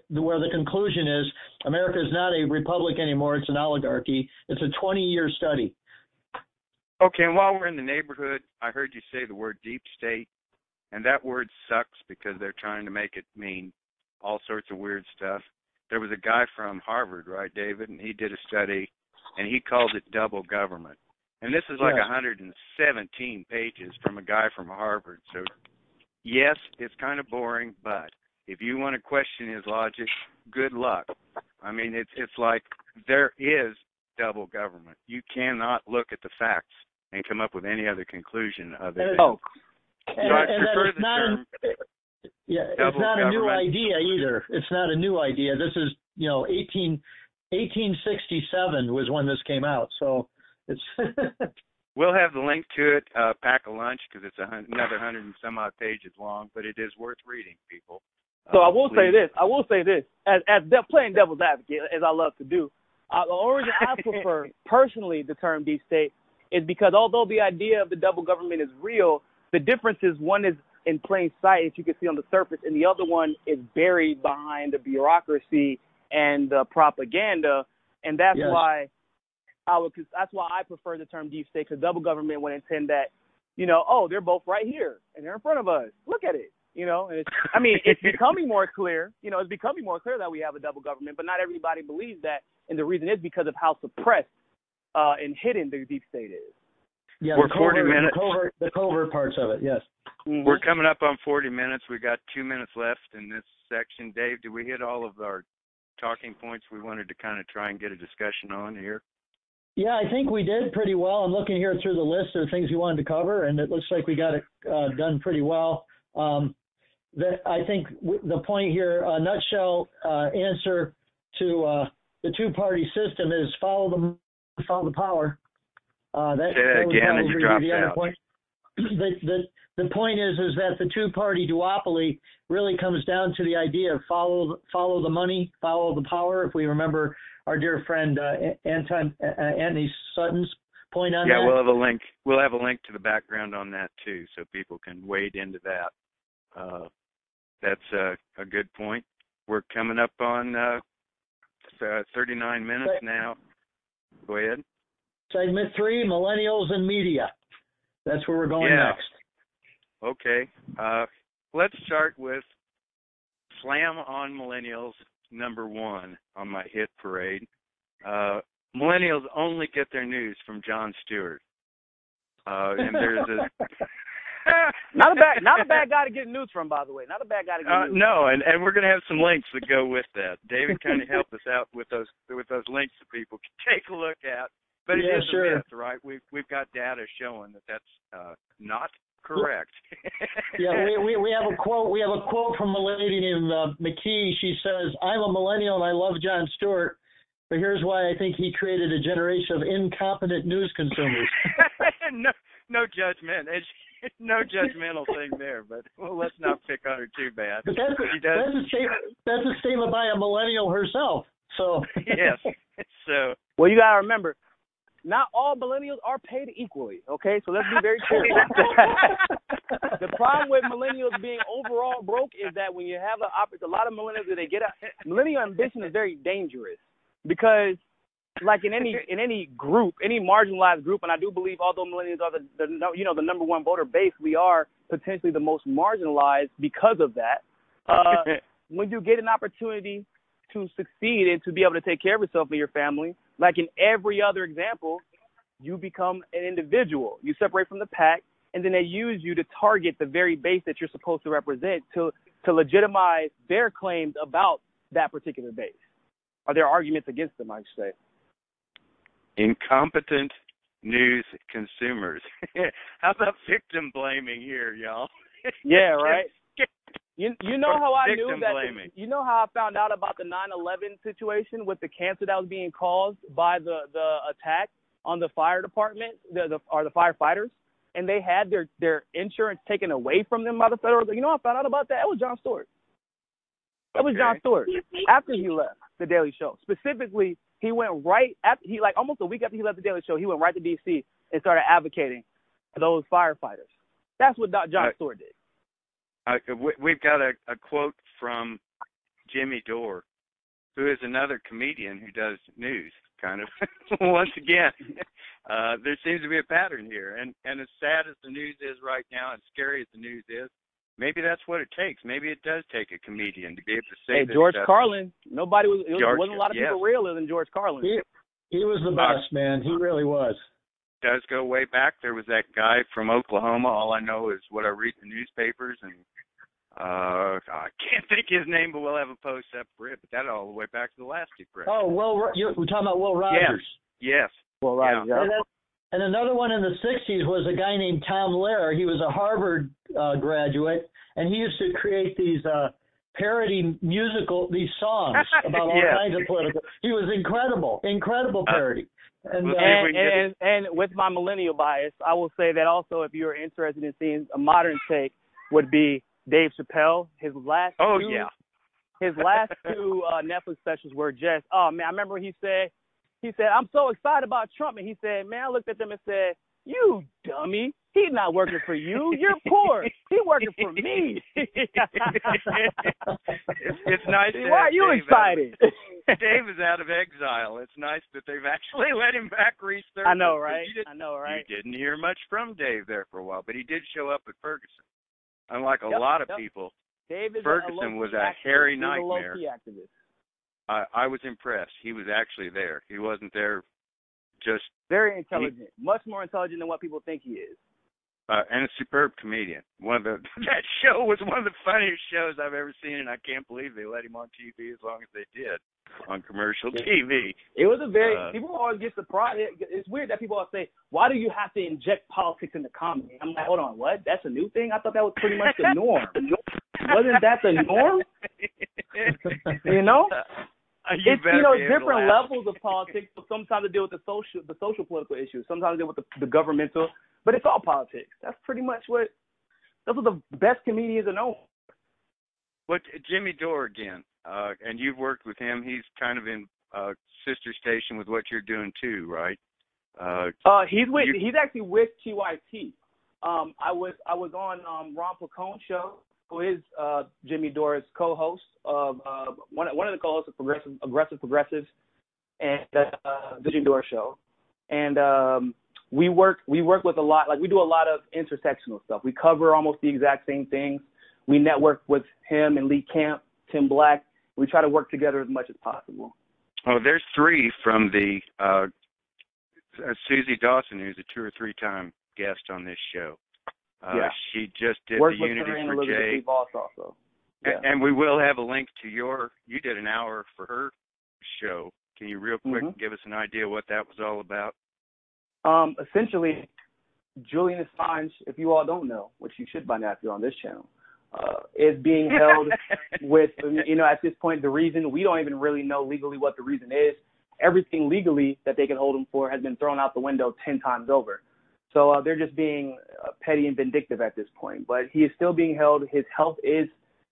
B: where the conclusion is America is not a republic anymore, it's an oligarchy. It's a 20-year study.
A: Okay, and while we're in the neighborhood, I heard you say the word deep state, and that word sucks because they're trying to make it mean all sorts of weird stuff. There was a guy from Harvard, right, David, and he did a study, and he called it double government. And this is like 117 pages from a guy from Harvard. So, yes, it's kind of boring, but if you want to question his logic, good luck. I mean, it's like there is double government. You cannot look at the facts and come up with any other conclusion other than.
B: So
A: I prefer the term.
B: It's not a new idea either. It's not a new idea. This is 1867 was when this came out. So it's.
A: We'll have the link to it. Pack a lunch because it's another 100 and some odd pages long, but it is worth reading, people.
C: So I will say this. As playing devil's advocate, as I love to do. The only reason I prefer personally the term deep state is because although the idea of the double government is real, the difference is one is in plain sight, as you can see on the surface, and the other one is buried behind the bureaucracy and the propaganda, and that's why I prefer the term deep state, because double government would intend that, they're both right here and they're in front of us. Look at it. It's becoming more clear. It's becoming more clear that we have a double government, but not everybody believes that, and the reason is because of how suppressed and hidden the deep state is.
B: Yeah,
A: we're 40 minutes.
B: The covert parts of it, yes.
A: Mm-hmm. We're coming up on 40 minutes. We got 2 minutes left in this section. Dave, did we hit all of our talking points we wanted to kind of try and get a discussion on here?
B: Yeah, I think we did pretty well. I'm looking here through the list of things we wanted to cover, and it looks like we got it done pretty well. I think the point here, a nutshell answer to the two-party system is follow the power.
A: Say that again, and you dropped out.
B: Point. The point is that the two-party duopoly really comes down to the idea of follow the money, follow the power. If we remember our dear friend Anthony Sutton's point on that.
A: Yeah, we'll have a link. We'll have a link to the background on that too, so people can wade into that. That's a good point. We're coming up on 39 minutes now. Go ahead.
B: Segment 3, Millennials and Media. That's where we're going next.
A: Okay. Let's start with Slam on Millennials, number 1 on my hit parade. Millennials only get their news from Jon Stewart. And there's a...
C: not a bad guy to get news from, by the way. Not a bad guy to get news.
A: No, and we're going to have some links that go with that. David kind of helped us out with those links that people can take a look at. But it is a myth, right? We've got data showing that that's not correct.
B: Yeah, we have a quote. We have a quote from a lady named McKee. She says, "I'm a millennial and I love Jon Stewart, but here's why I think he created a generation of incompetent news consumers."
A: No judgment. No judgmental thing there, but let's not pick on her too bad.
B: But that's a statement by a millennial herself. So
A: yes. So
C: well, you gotta remember, not all millennials are paid equally. Okay, so let's be very clear. The problem with millennials being overall broke is that when you have a lot of millennials that they get out, millennial ambition is very dangerous because, like in any group, any marginalized group, and I do believe although millennials are the number one voter base, we are potentially the most marginalized because of that. When you get an opportunity to succeed and to be able to take care of yourself and your family, like in every other example, you become an individual. You separate from the pack, and then they use you to target the very base that you're supposed to represent to legitimize their claims about that particular base, or their arguments against them, I should say.
A: Incompetent news consumers. How about victim blaming here, y'all?
C: Yeah, right. You know how I knew that?
A: Blaming.
C: You know how I found out about the 9/11 situation with the cancer that was being caused by the attack on the fire department, the firefighters, and they had their insurance taken away from them by the federal. You know how I found out about that? It was Jon Stewart. That was Jon Stewart after he left The Daily Show. Specifically, he went right after almost a week after he left The Daily Show. He went right to D.C. and started advocating for those firefighters. That's what Jon Stewart did.
A: We've got a quote from Jimmy Dore, who is another comedian who does news, kind of. Once again, there seems to be a pattern here. And as sad as the news is right now, and scary as the news is, maybe that's what it takes. Maybe it does take a comedian to be able to say this
C: George
A: stuff.
C: Carlin. Wasn't a lot of people realer than George Carlin.
B: He was the best, man. He really was.
A: Does go way back. There was that guy from Oklahoma. All I know is what I read in the newspapers, and I can't think his name, but we'll have a post up for it. But that all the way back to the last depression.
B: Oh, we're talking about Will Rogers.
A: Yes.
C: Will Rogers.
A: Yeah.
B: And another one in the 60s was a guy named Tom Lehrer. He was a Harvard graduate, and he used to create these parody these songs about all kinds of political. He was incredible parody.
C: And with my millennial bias, I will say that also if you're interested in seeing a modern take would be Dave Chappelle. His last two Netflix specials were just, oh man, I remember he said, I'm so excited about Trump, and he said, man, I looked at them and said, you dummy, he's not working for you, you're poor, he's working for me.
A: It's nice.
C: Why are you
A: Dave
C: excited?
A: Dave is out of exile. It's nice that they've actually let him back resurface.
C: I know, right?
A: You didn't hear much from Dave there for a while, but he did show up at Ferguson. Unlike a lot of people, Ferguson was a hairy nightmare.
C: He's a low-key activist.
A: I was impressed. He was actually there. He wasn't there just...
C: Very intelligent. Much more intelligent than what people think he is.
A: And a superb comedian. That show was one of the funniest shows I've ever seen, and I can't believe they let him on TV as long as they did on commercial TV.
C: It was a very... people always get surprised. It's weird that people always say, why do you have to inject politics into comedy? I'm like, hold on, what? That's a new thing? I thought that was pretty much the norm. Wasn't that the norm? You know? It's different levels of politics. Sometimes to deal with the social political issues. Sometimes to deal with the governmental. But it's all politics. That's pretty much that's what the best comedians are known.
A: But Jimmy Dore again, and you've worked with him. He's kind of in sister station with what you're doing too, right? He's actually with TYT. I was on Ron Placone's show, who is Jimmy Dore's co-host of one of the co-hosts of Aggressive Progressives, and the Jimmy Dore show, and we work with a lot. Like we do a lot of intersectional stuff. We cover almost the exact same things. We network with him and Lee Camp, Tim Black. We try to work together as much as possible. Oh, there's three from the Susie Dawson, who's a 2 or 3 time guest on this show. She just did
C: Worked
A: the
C: with
A: Unity
C: her
A: for
C: and
A: Jay.
C: Also. Yeah.
A: And we will have a link to you did an hour for her show. Can you real quick give us an idea what that was all about?
C: Essentially, Julian Assange, if you all don't know, which you should by now if you're on this channel, is being held with, at this point, the reason, we don't even really know legally what the reason is. Everything legally that they can hold him for has been thrown out the window 10 times over. So they're just being petty and vindictive at this point. But he is still being held. His health is,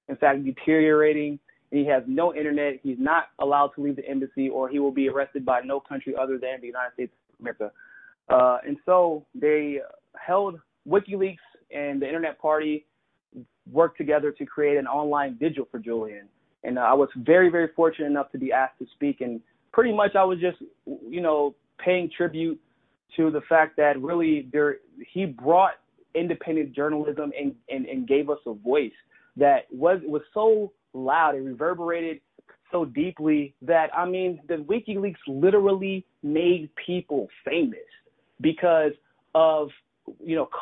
C: in fact, deteriorating. He has no internet. He's not allowed to leave the embassy, or he will be arrested by no country other than the United States of America. And so they held WikiLeaks and the Internet Party worked together to create an online vigil for Julian. And I was very, very fortunate enough to be asked to speak. And pretty much I was just, paying tribute to the fact that really he brought independent journalism and gave us a voice that was so loud. It reverberated so deeply that, the WikiLeaks literally made people famous because of,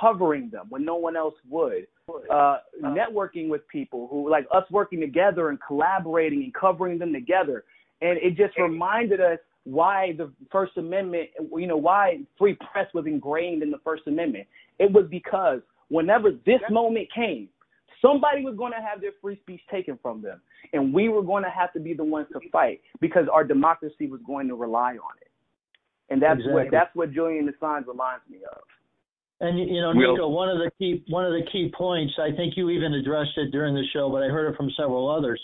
C: covering them when no one else would. Networking with people who, like us, working together and collaborating and covering them together. And it just reminded us why the First Amendment, why free press was ingrained in the First Amendment. It was because whenever this moment came, somebody was going to have their free speech taken from them. And we were going to have to be the ones to fight because our democracy was going to rely on it. And that's what Julian Assange reminds me of. And
B: Niko, one of the key points, I think you even addressed it during the show, but I heard it from several others,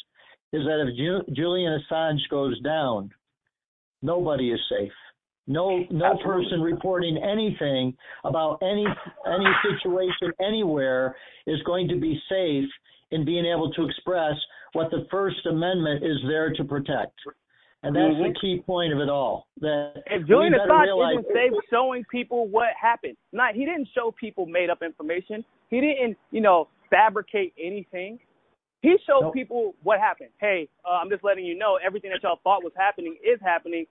B: is that if Julian Assange goes down, nobody is safe. No person reporting anything about any situation anywhere is going to be safe in being able to express what the First Amendment is there to protect. And that's the key point of it all.
C: If Julian Assange isn't safe showing people what happened. He didn't show people made up information. He didn't, fabricate anything. He showed people what happened. Hey, I'm just letting you know everything that y'all thought was happening is happening.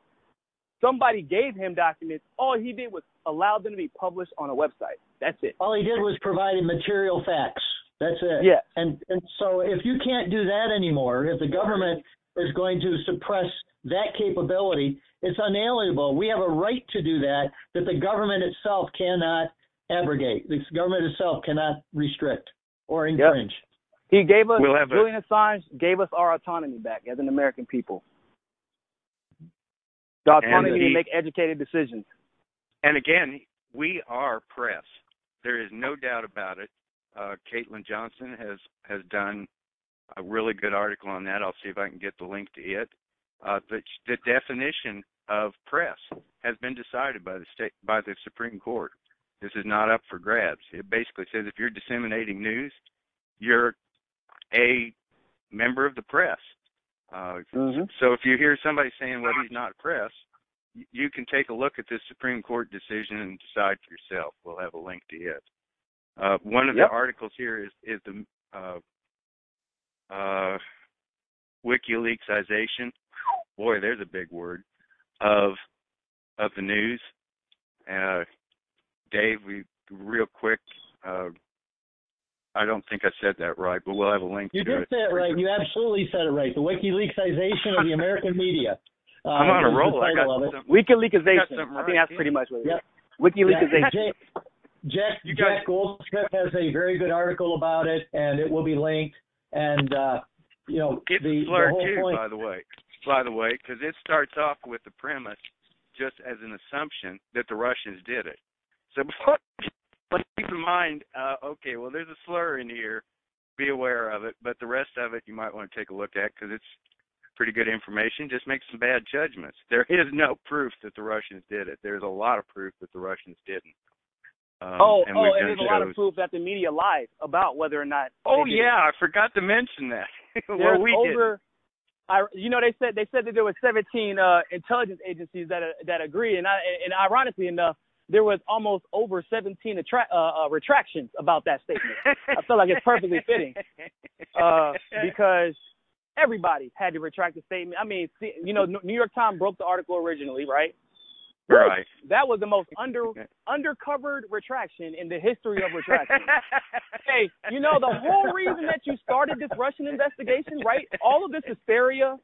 C: Somebody gave him documents. All he did was allow them to be published on a website. That's it.
B: All he did was provide material facts. That's it.
C: Yeah.
B: And so if you can't do that anymore, if the government is going to suppress that capability, it's unalienable. We have a right to do that the government itself cannot abrogate. The government itself cannot restrict or infringe.
C: He gave us, Julian Assange gave us our autonomy back as an American people. The autonomy to make educated decisions.
A: And again, we are press. There is no doubt about it. Caitlin Johnson has done a really good article on that. I'll see if I can get the link to it. The definition of press has been decided by the Supreme Court. This is not up for grabs. It basically says if you're disseminating news, you're a member of the press. So if you hear somebody saying, well, he's not press, you can take a look at this Supreme Court decision and decide for yourself. We'll have a link to it. One of the articles here is the WikiLeaksization. Boy, there's a big word of the news. Dave, real quick. I don't think I said that right, but we'll have a link to it.
B: You did say it right. You absolutely said it right. The WikiLeaksization of the American media.
A: I'm on a roll.
C: WikiLeaksization. I think that's pretty much what it is. WikiLeaksization.
B: Jack Goldsmith has a very good article about it, and it will be linked. And
A: it's a slur too, by the way, because it starts off with the premise just as an assumption that the Russians did it. So keep in mind, there's a slur in here. Be aware of it, but the rest of it you might want to take a look at because it's pretty good information. Just make some bad judgments. There is no proof that the Russians did it. There's a lot of proof that the Russians didn't.
C: And there's a lot of proof that the media lied about whether or not.
A: I forgot to mention that.
C: Well, we didn't. They said that there were 17 intelligence agencies that agree, and ironically enough, there was almost over 17 retractions about that statement. I feel like it's perfectly fitting because everybody had to retract the statement. I mean, New York Times broke the article originally, right?
A: Right.
C: That was the most undercovered retraction in the history of retraction. Hey, the whole reason that you started this Russian investigation, right? All of this hysteria,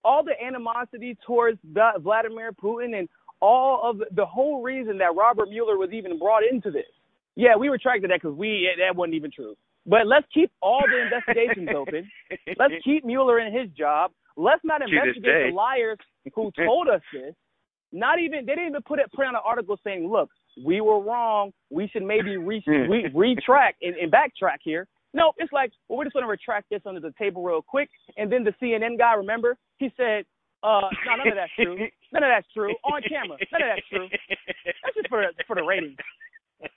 C: all the animosity towards Vladimir Putin, and all of the whole reason that Robert Mueller was even brought into this. Yeah, we retracted that because that wasn't even true. But let's keep all the investigations open. Let's keep Mueller in his job. Let's not investigate the liars who told us this. They didn't even put on an article saying, look, we were wrong. We should maybe retract and backtrack here. No, it's like, well, we're just going to retract this under the table real quick. And then the CNN guy, remember, he said, no, none of that's true. None of that's true. On camera. None of that's true. That's just for the ratings.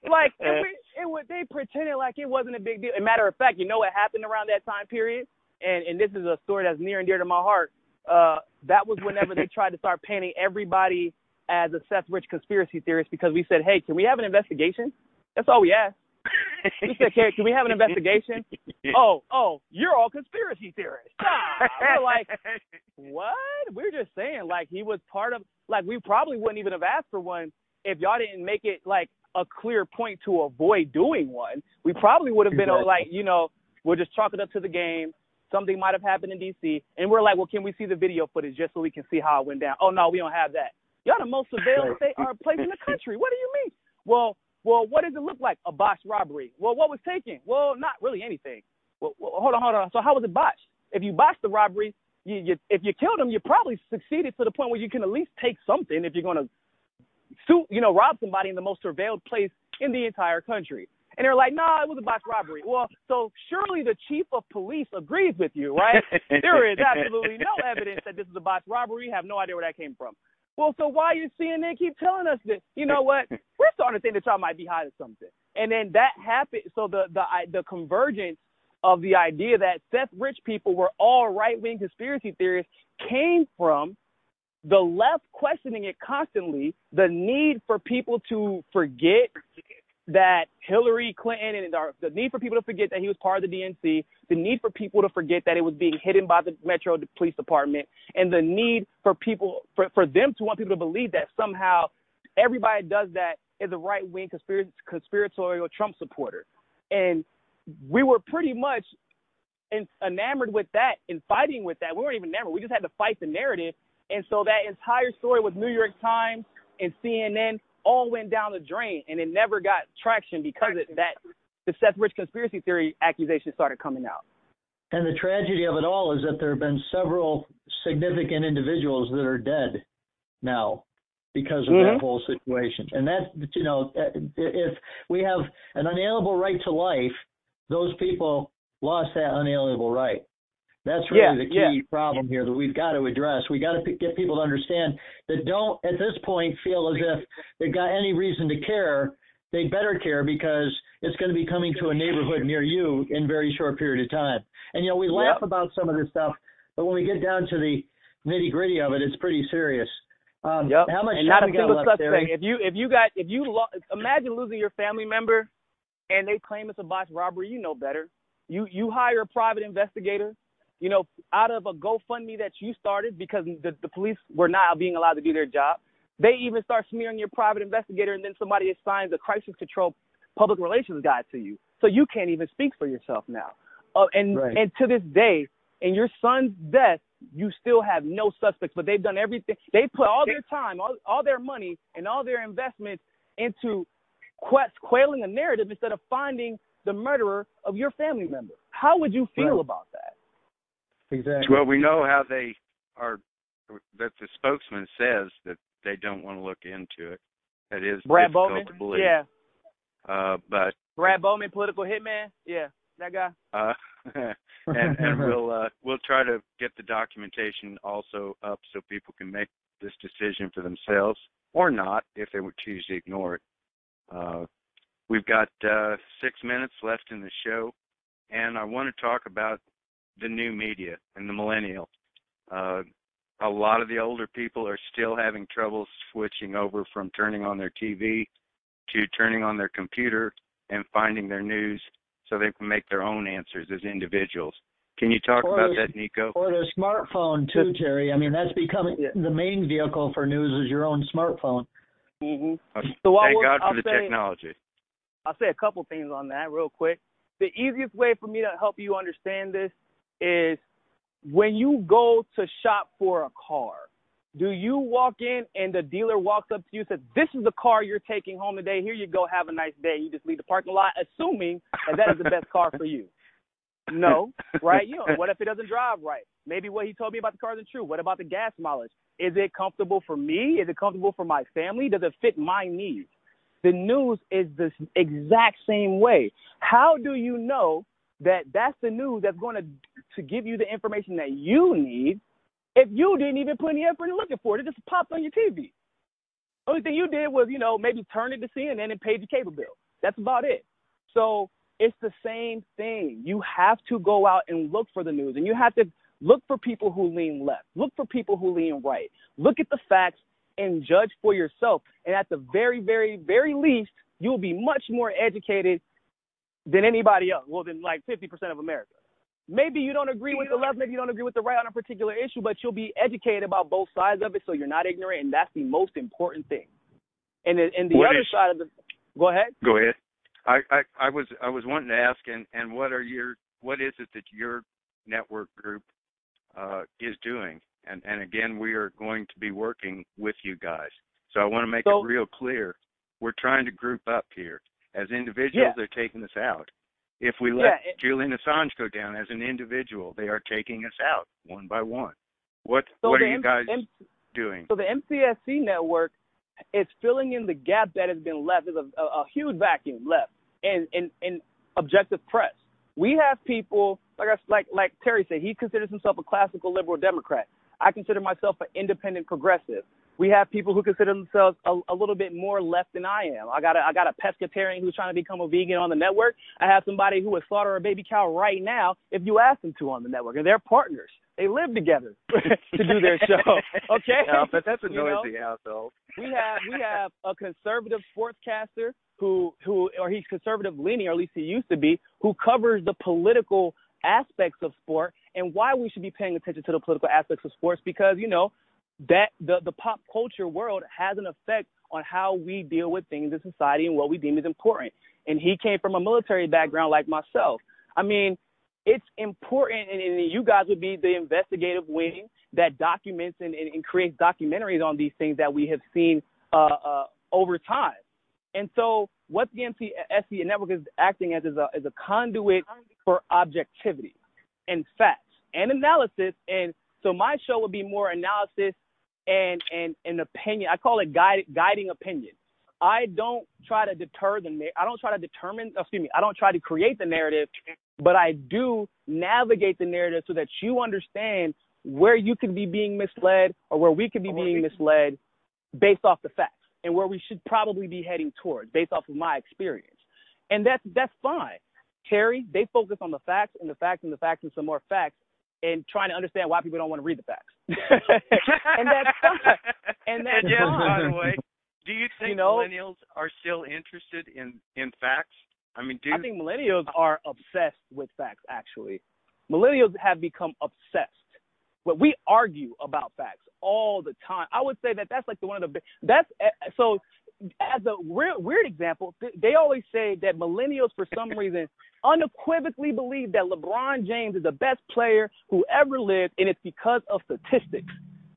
C: Like, they pretended like it wasn't a big deal. As a matter of fact, you know what happened around that time period? And this is a story that's near and dear to my heart. That was whenever they tried to start painting everybody as a Seth Rich conspiracy theorist, because we said, hey, can we have an investigation? That's all we asked. We said, can we have an investigation? Oh, you're all conspiracy theorists. We're like, what? We're just saying, like, he was part of, like, we probably wouldn't even have asked for one if y'all didn't make it, like, a clear point to avoid doing one. We probably would have been, like, you know, we'll just chalk it up to the game. Something might have happened in D.C., and we're like, well, can we see the video footage just so we can see how it went down? Oh, no, we don't have that. Y'all the most surveilled place in the country. What do you mean? Well, what does it look like? A botched robbery. Well, what was taken? Well, not really anything. Well, hold on. So how was it botched? If you botched the robbery, if you killed him, you probably succeeded to the point where you can at least take something if you're going to rob somebody in the most surveilled place in the entire country. And they're like, nah, it was a botched robbery. Well, so surely the chief of police agrees with you, right? There is absolutely no evidence that this is a botched robbery. You have no idea where that came from. Well, so why you CNN keep telling us that? You know what? We're starting to think that y'all might be hiding something. And then that happened. So the convergence of the idea that Seth Rich people were all right-wing conspiracy theorists came from the left questioning it constantly, the need for people to forget that Hillary Clinton, and the need for people to forget that he was part of the DNC, the need for people to forget that it was being hidden by the Metro Police Department, and the need for people, for them to want people to believe that somehow everybody does that is a right-wing conspiratorial Trump supporter. And we were pretty much enamored with that and fighting with that. We weren't even enamored. We just had to fight the narrative. And so that entire story with New York Times and CNN all went down the drain, and it never got traction because of that. The Seth Rich conspiracy theory accusations started coming out.
B: And the tragedy of it all is that there have been several significant individuals that are dead now because of that whole situation. And that, you know, if we have an unalienable right to life, those people lost that unalienable right. That's really the key problem here that we've got to address. We got to get people to understand that don't, at this point, feel as if they've got any reason to care. They better care because it's going to be coming to a neighborhood near you in a very short period of time. And, you know, we laugh about some of this stuff, but when we get down to the nitty-gritty of it, it's pretty serious. How much
C: and
B: time
C: not a
B: we got
C: single
B: left,
C: suspect.
B: Terry?
C: Imagine losing your family member and they claim it's a botched robbery. You know better. You hire a private investigator, you know, out of a GoFundMe that you started because the police were not being allowed to do their job. They even start smearing your private investigator, and then somebody assigns a crisis control public relations guy to you. So you can't even speak for yourself now. And to this day, in your son's death, you still have no suspects, but they've done everything. They put all their time, all their money, and all their investments into quelling a narrative instead of finding the murderer of your family member. How would you feel about that?
B: Exactly.
A: Well, we know how they are, that the spokesman says that they don't want to look into it. That is
C: Brad
A: difficult
C: Bowman?
A: to believe.
C: Yeah.
A: But
C: Brad Bowman, political hitman? Yeah, that guy.
A: And we'll try to get the documentation also up so people can make this decision for themselves or not if they would choose to ignore it. We've got 6 minutes left in the show, and I want to talk about the new media and the millennial. A lot of the older people are still having trouble switching over from turning on their TV to turning on their computer and finding their news so they can make their own answers as individuals. Can you talk about that, Niko?
B: Or the smartphone, too, Terry. I mean, that's becoming the main vehicle for news is your own smartphone.
C: Mm-hmm.
A: So thank God for the technology.
C: I'll say a couple things on that real quick. The easiest way for me to help you understand this is when you go to shop for a car, do you walk in and the dealer walks up to you and says, this is the car you're taking home today. Here you go. Have a nice day. You just leave the parking lot assuming that is the best car for you. No, right? You know, what if it doesn't drive right? Maybe what he told me about the car isn't true. What about the gas mileage? Is it comfortable for me? Is it comfortable for my family? Does it fit my needs? The news is the exact same way. How do you know that that's the news that's going to give you the information that you need if you didn't even put any effort in looking for it? It just popped on your TV. Only thing you did was, maybe turn it to CNN and pay the cable bill. That's about it. So it's the same thing. You have to go out and look for the news, and you have to look for people who lean left. Look for people who lean right. Look at the facts and judge for yourself. And at the very, very, very least, you'll be much more educated than anybody else. Well, than like 50% of America. Maybe you don't agree with the left, maybe you don't agree with the right on a particular issue, but you'll be educated about both sides of it, so you're not ignorant, and that's the most important thing. And the other side of the, go ahead.
A: Go ahead. I was wanting to ask, and what is it that your network group is doing? And again, we are going to be working with you guys. So I want to make it real clear. We're trying to group up here. As individuals, they're taking us out. If we let Julian Assange go down as an individual, they are taking us out one by one. What are you guys doing?
C: So the MCSC network is filling in the gap that has been left. There's a huge vacuum left in objective press. We have people, like Terry said, he considers himself a classical liberal Democrat. I consider myself an independent progressive. We have people who consider themselves a little bit more left than I am. I got a pescatarian who's trying to become a vegan on the network. I have somebody who would slaughter a baby cow right now if you ask them to on the network. And they're partners. They live together to do their show. Okay?
A: Yeah, but that's a noisy household.
C: We have a conservative sportscaster who he's conservative leaning, or at least he used to be, who covers the political aspects of sport and why we should be paying attention to the political aspects of sports, because that the pop culture world has an effect on how we deal with things in society and what we deem is important. And he came from a military background like myself. I mean, it's important, and you guys would be the investigative wing that documents and creates documentaries on these things that we have seen over time. And so what the MCSC network is acting as is a conduit for objectivity and facts and analysis. And so my show would be more analysis and opinion. I call it guiding opinion. I don't try to I don't try to create the narrative, but I do navigate the narrative so that you understand where you could be being misled or where we could be being misled based off the facts, and where we should probably be heading towards based off of my experience. And that's fine. Terry, they focus on the facts and the facts and the facts and some more facts, and trying to understand why people don't want to read the facts. And that's fine. And that's
A: fine. By the way, do you think millennials are still interested in facts? I think
C: millennials are obsessed with facts, actually. Millennials have become obsessed. But we argue about facts all the time. I would say that's like so as a weird example, they always say that millennials, for some reason, unequivocally believe that LeBron James is the best player who ever lived, and it's because of statistics.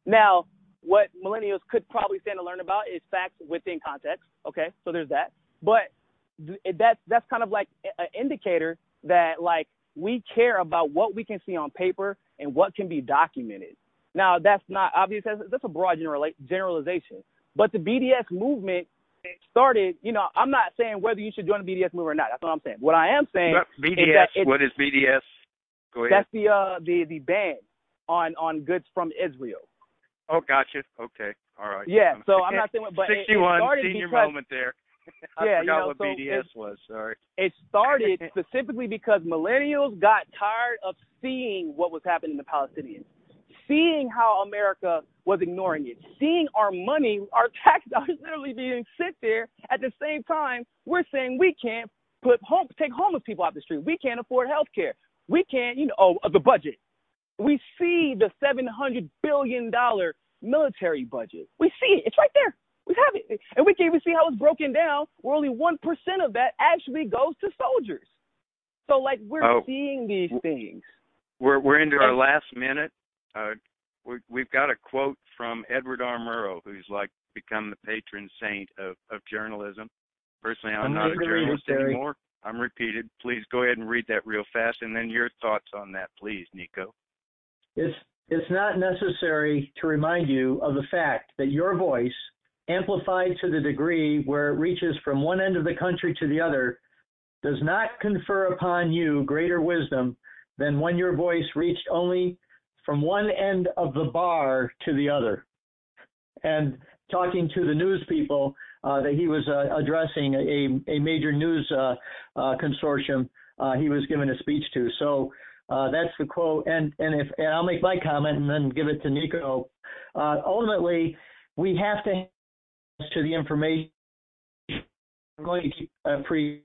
C: Now, what millennials could probably stand to learn about is facts within context. Okay, so there's that. But that's kind of like an indicator that, like, we care about what we can see on paper and what can be documented. Now, that's not obvious. That's a broad generalization. But the BDS movement started, I'm not saying whether you should join the BDS movement or not. That's what I'm saying. What I am saying
A: is that what is BDS? Go ahead.
C: That's the ban on goods from Israel.
A: Oh, gotcha. Okay. All right.
C: Yeah, so I'm not saying but
A: 61,
C: it started
A: senior
C: because,
A: moment there. I forgot what BDS was. Sorry.
C: It started specifically because millennials got tired of seeing what was happening to Palestinians, seeing how America was ignoring it, seeing our money, our tax dollars literally being sent there. At the same time, we're saying we can't take homeless people off the street. We can't afford health care. We can't, the budget. We see the $700 billion military budget. We see it. It's right there. We have it. And we can even see how it's broken down, where only 1% of that actually goes to soldiers. So, we're seeing these things.
A: We're into our last minute. We've got a quote from Edward R. Murrow, who's become the patron saint of journalism. Personally, I'm not a journalist anymore. I'm repeated. Please go ahead and read that real fast, and then your thoughts on that, please, Niko.
B: It's not necessary to remind you of the fact that your voice, amplified to the degree where it reaches from one end of the country to the other, does not confer upon you greater wisdom than when your voice reached only from one end of the bar to the other. And talking to the news people that he was addressing a major news consortium he was giving a speech to. So that's the quote. And I'll make my comment and then give it to Niko. Ultimately, we have to the information. We're going to keep free,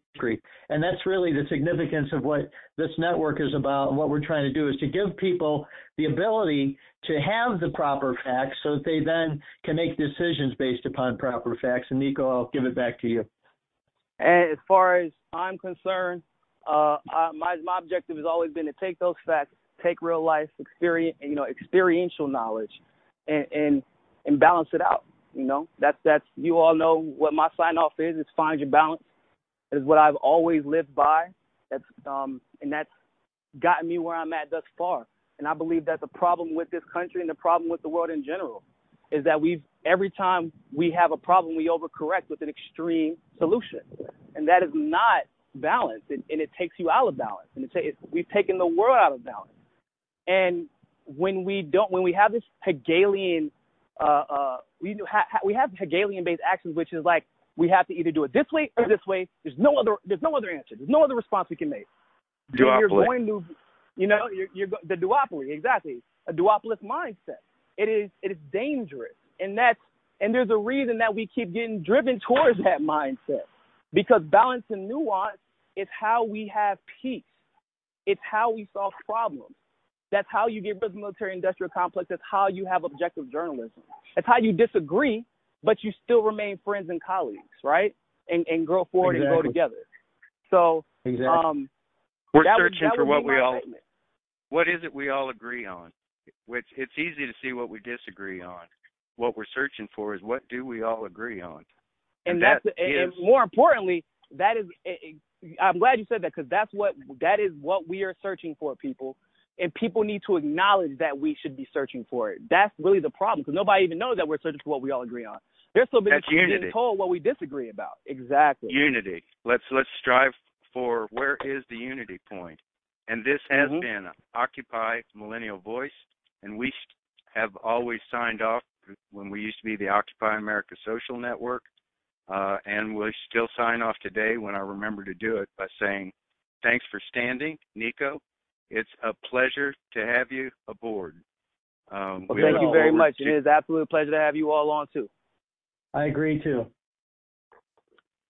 B: and that's really the significance of what this network is about. And what we're trying to do is to give people the ability to have the proper facts, so that they then can make decisions based upon proper facts. And Niko, I'll give it back to you.
C: And as far as I'm concerned, my objective has always been to take those facts, take real life experience, experiential knowledge, and balance it out. That's you all know what my sign off is. It's find your balance. It is what I've always lived by. And that's gotten me where I'm at thus far. And I believe that the problem with this country and the problem with the world in general is that every time we have a problem, we overcorrect with an extreme solution. And that is not balance. And it takes you out of balance. And we've taken the world out of balance. And when we have this Hegelian, we have Hegelian-based actions, which is like we have to either do it this way or this way. There's no other answer. There's no other response we can make.
A: Duopoly.
C: You're going to, you're the duopoly, exactly, a duopolist mindset. It is dangerous, and there's a reason that we keep getting driven towards that mindset, because balance and nuance is how we have peace. It's how we solve problems. That's how you get rid of the military-industrial complex. That's how you have objective journalism. That's how you disagree, but you still remain friends and colleagues, right? And grow forward and grow together. So
B: exactly.
A: We're searching for what is it we all agree on? Which it's easy to see what we disagree on. What we're searching for is what do we all agree on?
C: And and more importantly, that is. I'm glad you said that, because that is what we are searching for, people. And people need to acknowledge that we should be searching for it. That's really the problem, because nobody even knows that we're searching for what we all agree on. They're still being told what we disagree about. Exactly.
A: Unity. Let's strive for where is the unity point. And this has been Occupy Millennial Voice, and we have always signed off when we used to be the Occupy America Social Network, and we still sign off today when I remember to do it by saying thanks for standing, Niko. It's a pleasure to have you aboard.
C: Thank you very much. It is an absolute pleasure to have you all on, too.
B: I agree, too.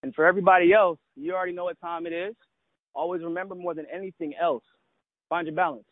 C: And for everybody else, you already know what time it is. Always remember, more than anything else, find your balance.